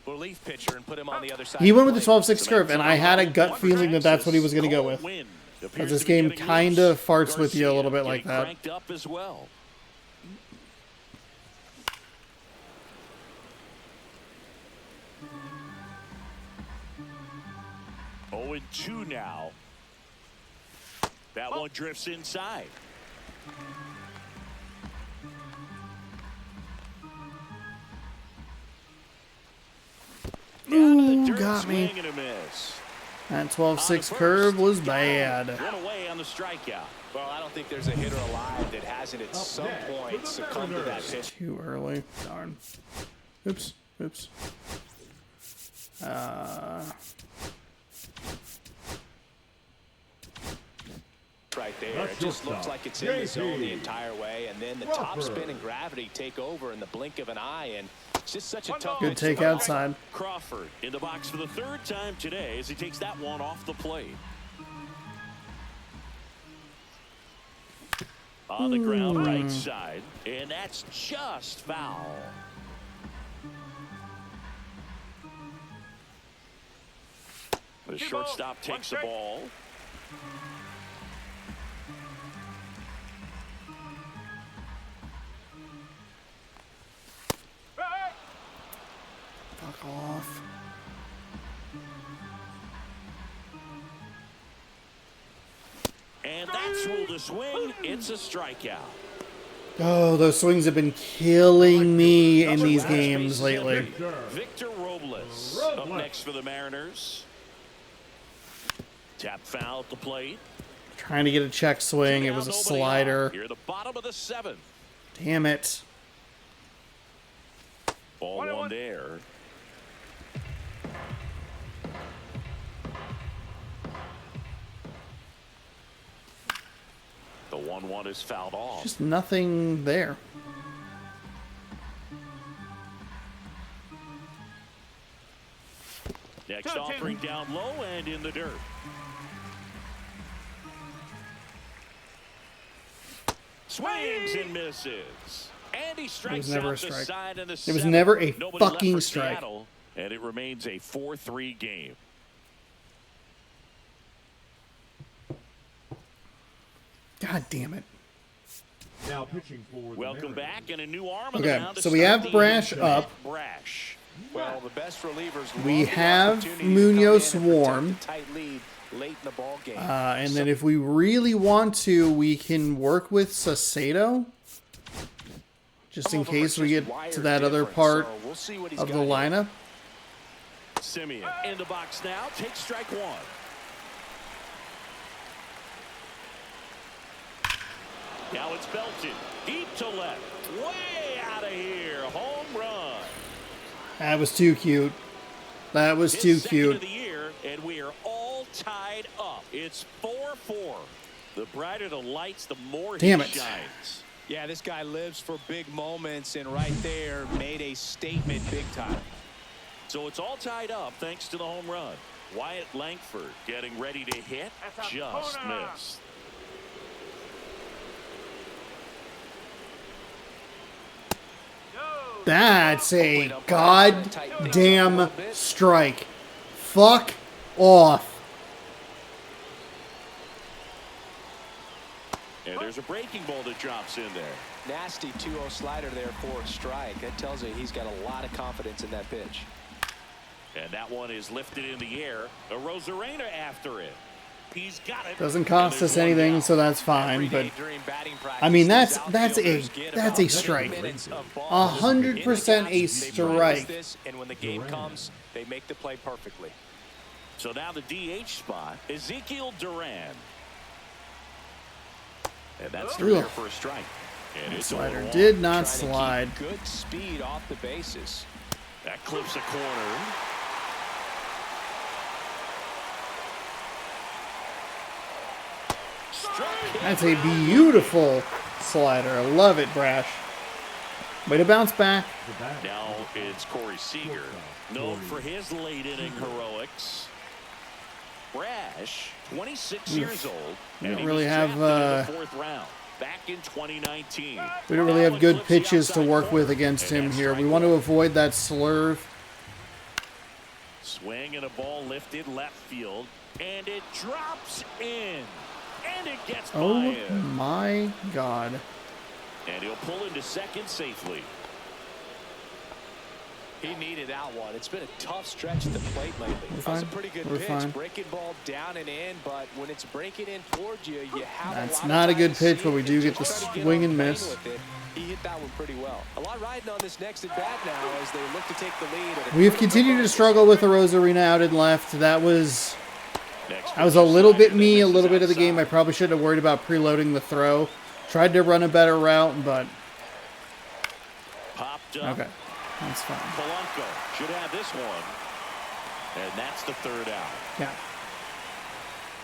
relief pitcher and put him on the other side He of went with the plate. 12-6 curve, and I had a gut feeling that that's what he was going to go with. Because this game kind of farts with you a little bit like that. Cranked up as well. Oh, and 2 now. That one drifts inside. Ooh, got me. Swing and a miss. That 12-6 curve was bad. One away on the strikeout. Well, I don't think there's a hitter alive that hasn't at some point succumbed to that pitch. Too early. Darn. Oops. Oops. Right there. That's It just your looks stop. like it's in the zone the JP. entire way, and then the top spin and gravity take over in the blink of an eye, and it's just such a tough Good pitch to take throw. outside. Crawford in the box for the 3rd time today as he takes that one off the plate. On the ground right side, and that's just foul. The shortstop takes the ball. Fuck off. And that's ruled a swing. It's a strikeout. Oh, those swings have been killing me in these games lately. Victor Robles up next for the Mariners. Tap foul at the plate. Trying to get a check swing. It was a slider. Here at the bottom of the 7th. Damn it. Ball 1 there. The 1-1 is fouled off. Just nothing there. Next offering down low and in the dirt. Swings and misses. And he strikes never out a strike. the side in the It was seventh. never a Nobody left fucking for strike. Seattle, and it remains a 4-3 game. God damn it. Now pitching for the Welcome Mariners. back, and a new arm on the Okay, mound to so we start have the Brash inning. up. Brash. Well, the best relievers We love the have opportunity to come Munoz in and protect Swarm. the tight lead late in the ball game. And then if we really want to, we can work with Sasado. Just in Some of them are case we just get wired to that other different, part so we'll see what he's of the got here. lineup. Simeon in the box now. Takes strike one. Now it's belted. Deep to left. Way out of here. Home run. That was too cute. That was His too second cute. of the year, and we are all tied up. It's 4-4. The brighter the lights, the more Damn he it. shines. Yeah, this guy lives for big moments, and right there made a statement big time. So it's all tied up thanks to the home run. Wyatt Langford getting ready to hit. That's a Just corner. missed. That's a goddamn strike. Fuck off. And there's a breaking ball that drops in there. Nasty 2-0 slider there for a strike. That tells you he's got a lot of confidence in that pitch. And that one is lifted in the air. A Rosarena after it. He's got it. Doesn't cost And there's us one anything, down. so that's fine. But I mean, that's a strike. 100% a strike. And when the game comes, they make the play perfectly. So now the DH spot, Ezekiel Duran. And that's through there for a strike. And it's Slider 0-1. did not Trying to keep slide. good speed off the bases. That clips a corner. That's a beautiful slider. I love it, Brash. Way to bounce back. Now it's Corey Seager, known for his late inning heroics. Brash, 26 years old, and don't he really was have, drafted in the 4th round back in 2019. We don't really have good pitches to work with against him here. We want to avoid that slurve. Swing and a ball lifted left field, and it drops in, and it gets by Oh him. my God. And he'll pull into second safely. He needed that one. It's been a tough stretch at the plate lately. We're That was a fine. pretty good We're pitch. fine. Breaking ball down and in, but when it's breaking in towards you, you have That's a lot not a of time good to pitch, see but we it do and get just the try to get swing on and the plane miss. with it. He hit that one pretty well. A lot riding on this next at bat now as they look to take the lead. at a We've critical continued to moment. struggle with the Rosarena out and left. That was Next a little bit pitch me, a misses little bit of the game. I outside. probably should have worried about preloading the throw. Tried to run a better route, but Popped up. okay. That's fine. Polanco should have this one. And that's the third out. Yeah.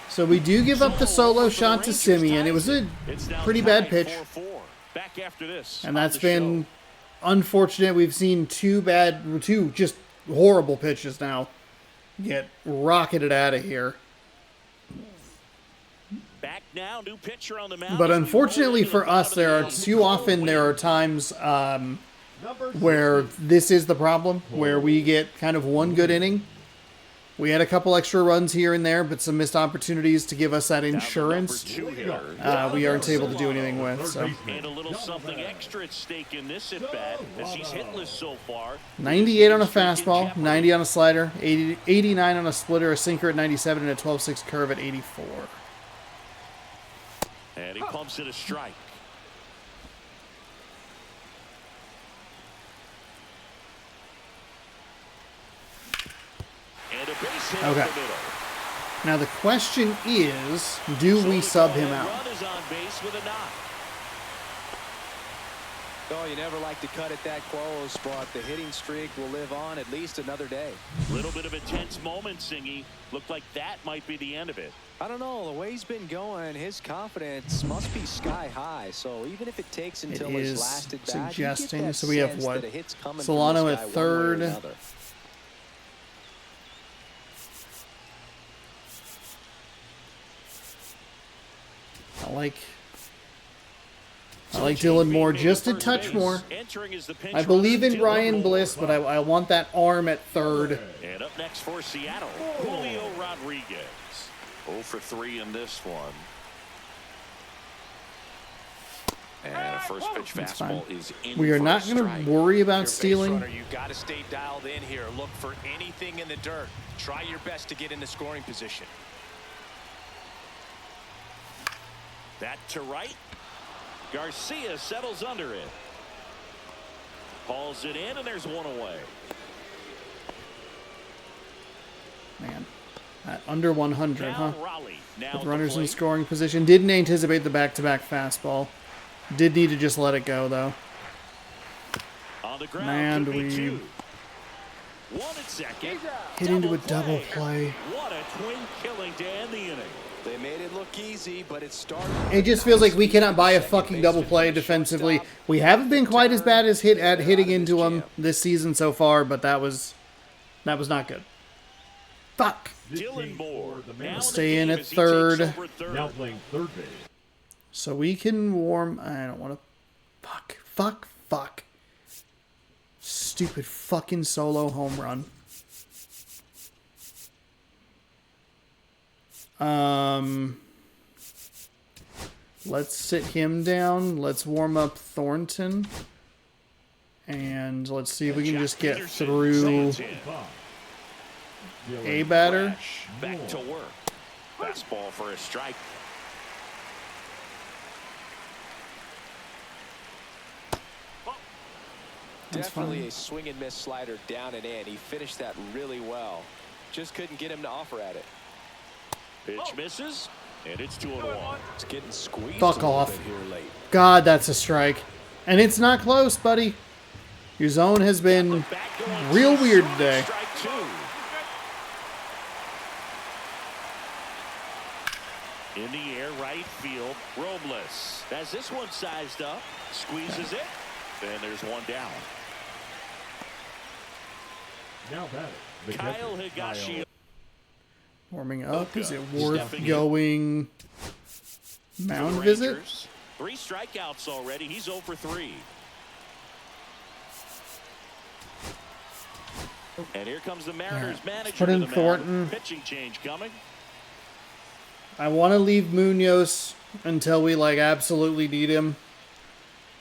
So we do give up the solo shot to Simeon. It was a It's now pretty bad tied pitch. 4-4. Back after this. And on that's the been show. unfortunate. We've seen two just horrible pitches now get rocketed out of here. Back now, new pitcher on the mound. But as we unfortunately roll into the for us, bottom there of are the too often there are times where this is the problem, where we get kind of one good inning. We had a couple extra runs here and there, but some missed opportunities to give us that insurance. Number 2 hitter. We aren't able to do anything with. So And a little something extra at stake in this at bat as he's hitless so far. 98 on a fastball, 90 on a slider, 89 on a splitter, a sinker at 97, and a 12-6 curve at 84. And he pumps it a strike. And a base hit Okay. up the middle. Now the question is, do we sub him out? Run is on base with a knock. Oh, you never like to cut it that close, but the hitting streak will live on at least another day. Little bit of a tense moment, Singy. Looked like that might be the end of it. I don't know. The way he's been going, his confidence must be sky high. So even if it takes until his is last at bat, suggesting. So we have what? Solano Solano at third. like Dylan Moore just a touch more. I believe in Ryan Bliss, but I want that arm at third. And up next for Seattle, Julio Rodriguez. 0 for 3 in this one. And a first pitch fastball is in. We are not going to worry about Your stealing. base runner, you got to stay dialed in here. Look for anything in the dirt. Try your best to get into scoring position. That to right. Garcia settles under it. Hauls it in, and there's one away. Man, at under 100, huh? Raley, With runners in scoring position. Didn't anticipate the back-to-back fastball. Did need to just let it go, though. On the ground, Man, we hit into a double play. What a twin killing to end the inning. They made it look easy, but it started. It just feels like we cannot buy a fucking double play defensively. We haven't been quite as bad as hitting into them this season so far, but that was not good. Fuck. Dylan Moore Stay in at third. Now playing third base. So we can warm. I don't want to. Fuck. Stupid fucking solo home run. Let's sit him down. Let's warm up Thornton. And let's see if we can just get through a batter. Back to work. Fastball for a strike. Definitely a swing and miss slider down and in. He finished that really well. Just couldn't get him to offer at it. Pitch misses, and it's 2-1. It's getting squeezed. Fuck a little off. bit here late. God, that's a strike. And it's not close, buddy. Your zone has been real weird today. Strike 2. In the air, right field, Robles has this one sized up, squeezes it, and there's one down. Now batting. The Kyle catcher, Higashioka. Warming up. Is it worth going mound visit? 3 strikeouts already. He's 0 for 3. And here comes the Mariners manager. Put in to the Thornton. mound. Pitching change coming. I want to leave Munoz until we absolutely need him.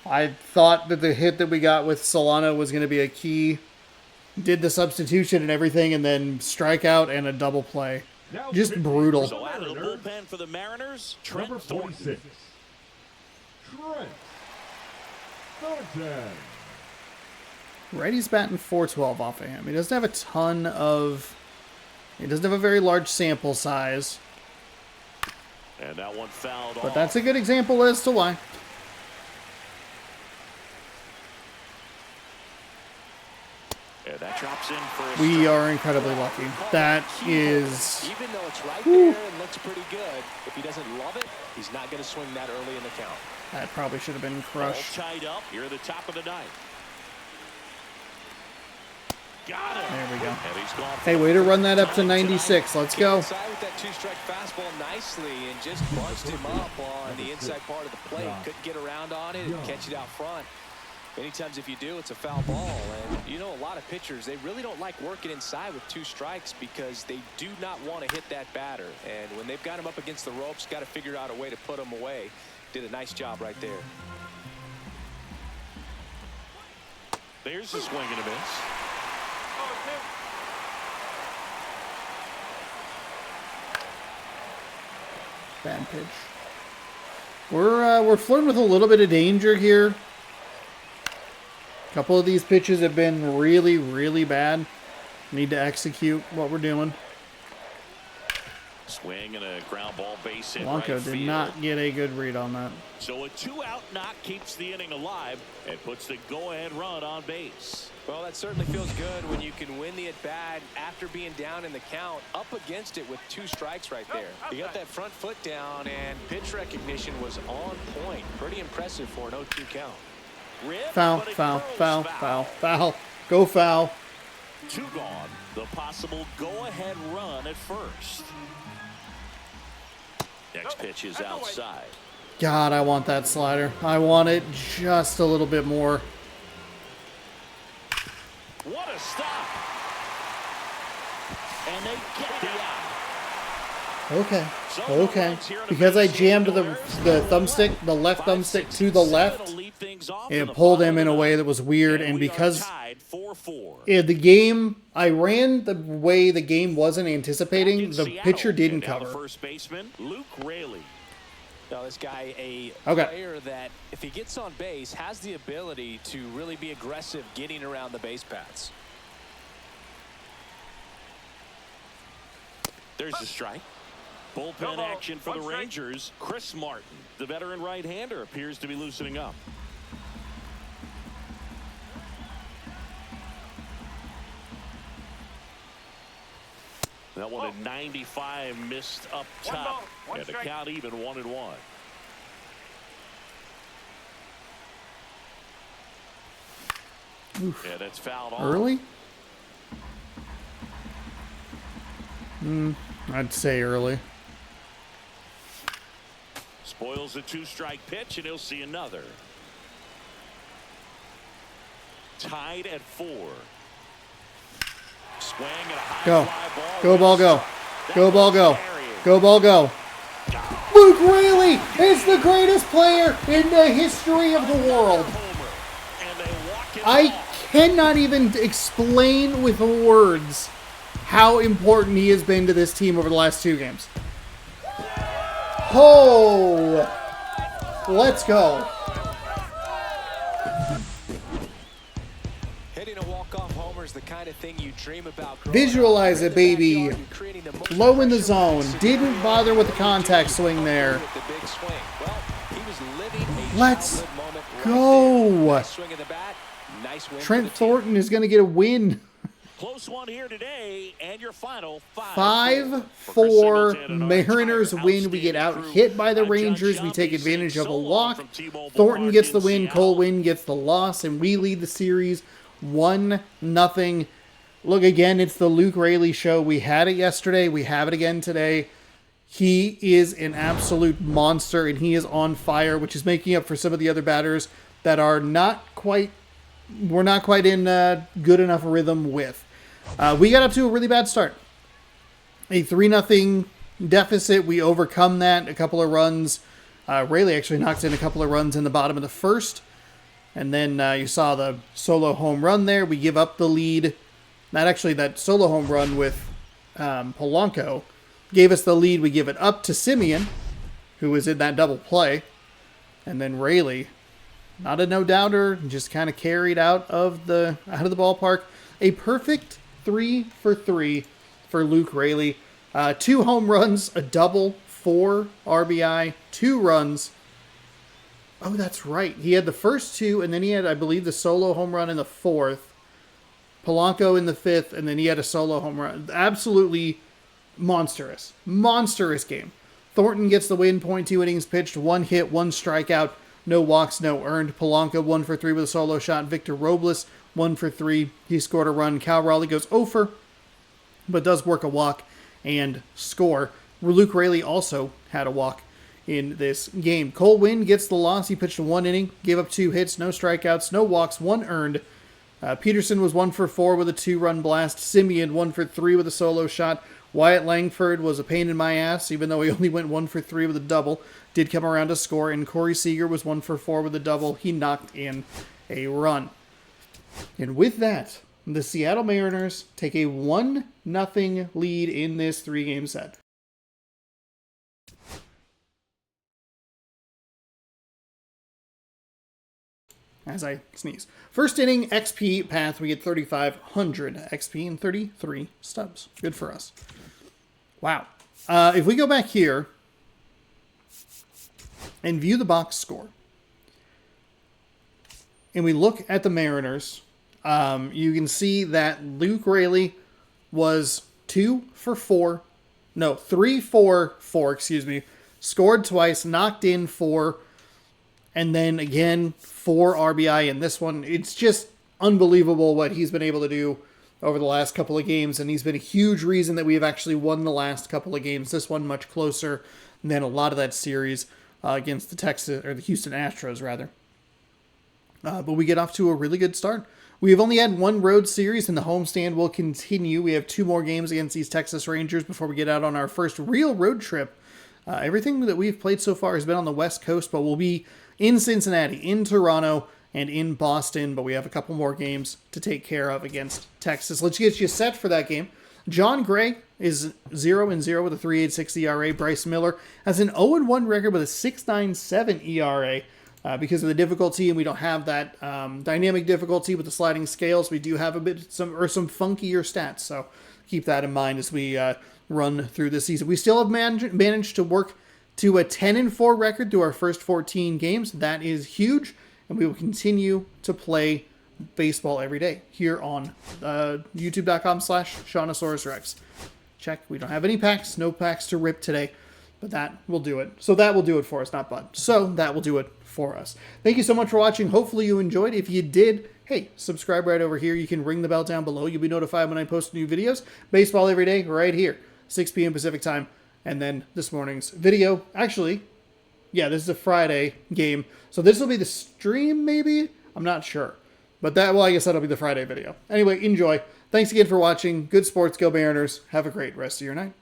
I thought that the hit that we got with Solano was going to be a key. Did the substitution and everything, and then strikeout and a double play. Just brutal. So out of the bullpen for the Mariners, Trent Number Thornton. 46. Trent Thornton. Reddy's batting .412 off of him. He doesn't have a ton of... He doesn't have a very large sample size. And that one fouled But off. that's a good example as to why. And that drops in for a We strike. are incredibly lucky. That is... Even though it's right there and looks pretty good, if he doesn't love it, he's not going to swing that early in the count. That probably should have been All crushed. tied up here at the top of the ninth. Got him. There we go. And he's gone for Hey, way to run that up to 96. Let's go. Inside with that 2-strike fastball nicely and just bunched him up on the inside part of the plate. Couldn't get around on it and catch it out front. Many times if you do, it's a foul ball. And you know, a lot of pitchers, they really don't like working inside with 2 strikes because they do not want to hit that batter. And when they've got him up against the ropes, got to figure out a way to put him away. Did a nice job right there. There's a swing and a miss. Bad pitch. We're flirting with a little bit of danger here. A couple of these pitches have been really, really bad. Need to execute what we're doing. Swing and a ground ball base hit Blanco right did field. not get a good read on that. So a 2-out knock keeps the inning alive and puts the go-ahead run on base. Well, that certainly feels good when you can win the at-bat after being down in the count, up against it with 2 strikes right there. You got that front foot down, and pitch recognition was on point. Pretty impressive for an 0-2 count. Rip, Foul, but it foul, goes foul, foul, foul. Go foul. 2 gone. The possible go-ahead run at first. Next pitch is outside. God, I want that slider. I want it just a little bit more. What a stop. And they get the out. Okay. Okay. Because I jammed the thumbstick, the left thumbstick to the left, it pulled him in a way that was weird. And because the game, I ran the way the game wasn't anticipating, the pitcher didn't cover. First baseman, Luke Raley. Now, this guy, a Okay. player that, if he gets on base, has the ability to really be aggressive getting around the base paths. There's the strike. Bullpen action for the Rangers. Chris Martin, the veteran right-hander, appears to be loosening up. That one at 95 missed up top. And the count even 1-1. Yeah, that's fouled off. Early? I'd say early. Spoils a 2-strike pitch, and he'll see another. Tied at 4. Swing and a high Go. fly ball. Go, ball, go. Go, ball, go. Go, ball, go. Luke Raley is the greatest player in the history of the world. I cannot even explain with words how important he has been to this team over the last 2 games. Oh, let's go. Hitting a walk-off homer is the kind of thing you dream about. Visualize it, baby. Low in the zone. Didn't bother with the contact swing there. Let's go. Trent Thornton is going to get a win. Close one here today, and your final 5-4 Mariners win. We get out hit by the Rangers. We take advantage of a walk. Thornton gets the win. Cole Winn gets the loss, and we lead the series 1-0. Look, again, it's the Luke Raley show. We had it yesterday. We have it again today. He is an absolute monster, and he is on fire, which is making up for some of the other batters that are we're not quite in good enough rhythm with. We got up to a really bad start. A 3-0 deficit. We overcome that. A couple of runs. Raley actually knocked in a couple of runs in the bottom of the first. And then you saw the solo home run there. We give up the lead. That solo home run with Polanco gave us the lead. We give it up to Semien, who was in that double play. And then Raley, not a no-doubter, just kind of carried out of the ballpark. A perfect 3 for 3 for Luke Raley. 2 home runs, a double, 4 RBI, 2 runs. Oh, that's right. He had the first 2, and then he had, I believe, the solo home run in the 4th. Polanco in the 5th, and then he had a solo home run. Absolutely monstrous. Monstrous game. Thornton gets the win, 0.2 innings pitched, 1 hit, 1 strikeout, no walks, no earned. Polanco 1 for 3 with a solo shot. Victor Robles 1 for 3. He scored a run. Cal Raleigh goes 0 for, but does work a walk and score. Luke Raley also had a walk in this game. Cole Winn gets the loss. He pitched 1 inning, gave up 2 hits, no strikeouts, no walks, 1 earned. Peterson was 1 for 4 with a 2-run blast. Semien 1 for 3 with a solo shot. Wyatt Langford was a pain in my ass, even though he only went 1 for 3 with a double. Did come around to score. And Corey Seager was 1 for 4 with a double. He knocked in a run. And with that, the Seattle Mariners take a 1-0 lead in this 3-game set. As I sneeze. First inning, XP path, we get 3,500 XP and 33 stubs. Good for us. Wow. If we go back here and view the box score, and we look at the Mariners, you can see that Luke Raley was 3 for 4, scored twice, knocked in 4, and then again, 4 RBI in this one. It's just unbelievable what he's been able to do over the last couple of games, and he's been a huge reason that we have actually won the last couple of games. This one much closer than a lot of that series. against the Texas, or the Houston Astros, rather. But we get off to a really good start. We have only had one road series, and the homestand will continue. We have 2 more games against these Texas Rangers before we get out on our first real road trip. Everything that we've played so far has been on the West Coast, but we'll be in Cincinnati, in Toronto, and in Boston. But we have a couple more games to take care of against Texas. Let's get you set for that game. John Gray is 0-0 with a 3.86 ERA. Bryce Miller has an 0-1 record with a 6.97 ERA. Because of the difficulty, and we don't have that dynamic difficulty with the sliding scales, we do have some funkier stats. So keep that in mind as we run through this season. We still have managed to work to a 10-4 record through our first 14 games. That is huge, and we will continue to play baseball every day here on youtube.com/ShawnosaurusRex. Check. We don't have any packs, no packs to rip today, but that will do it. So that will do it for us, not but. So that will do it for us. Thank you so much for watching. Hopefully you enjoyed. If you did, hey, subscribe right over here. You can ring the bell down below. You'll be notified when I post new videos. Baseball every day, right here, 6 p.m. Pacific time. And then this morning's video. Actually, yeah, this is a Friday game. So this will be the stream, maybe? I'm not sure. But that, well, I guess that'll be the Friday video. Anyway, enjoy. Thanks again for watching. Good sports. Go Mariners. Have a great rest of your night.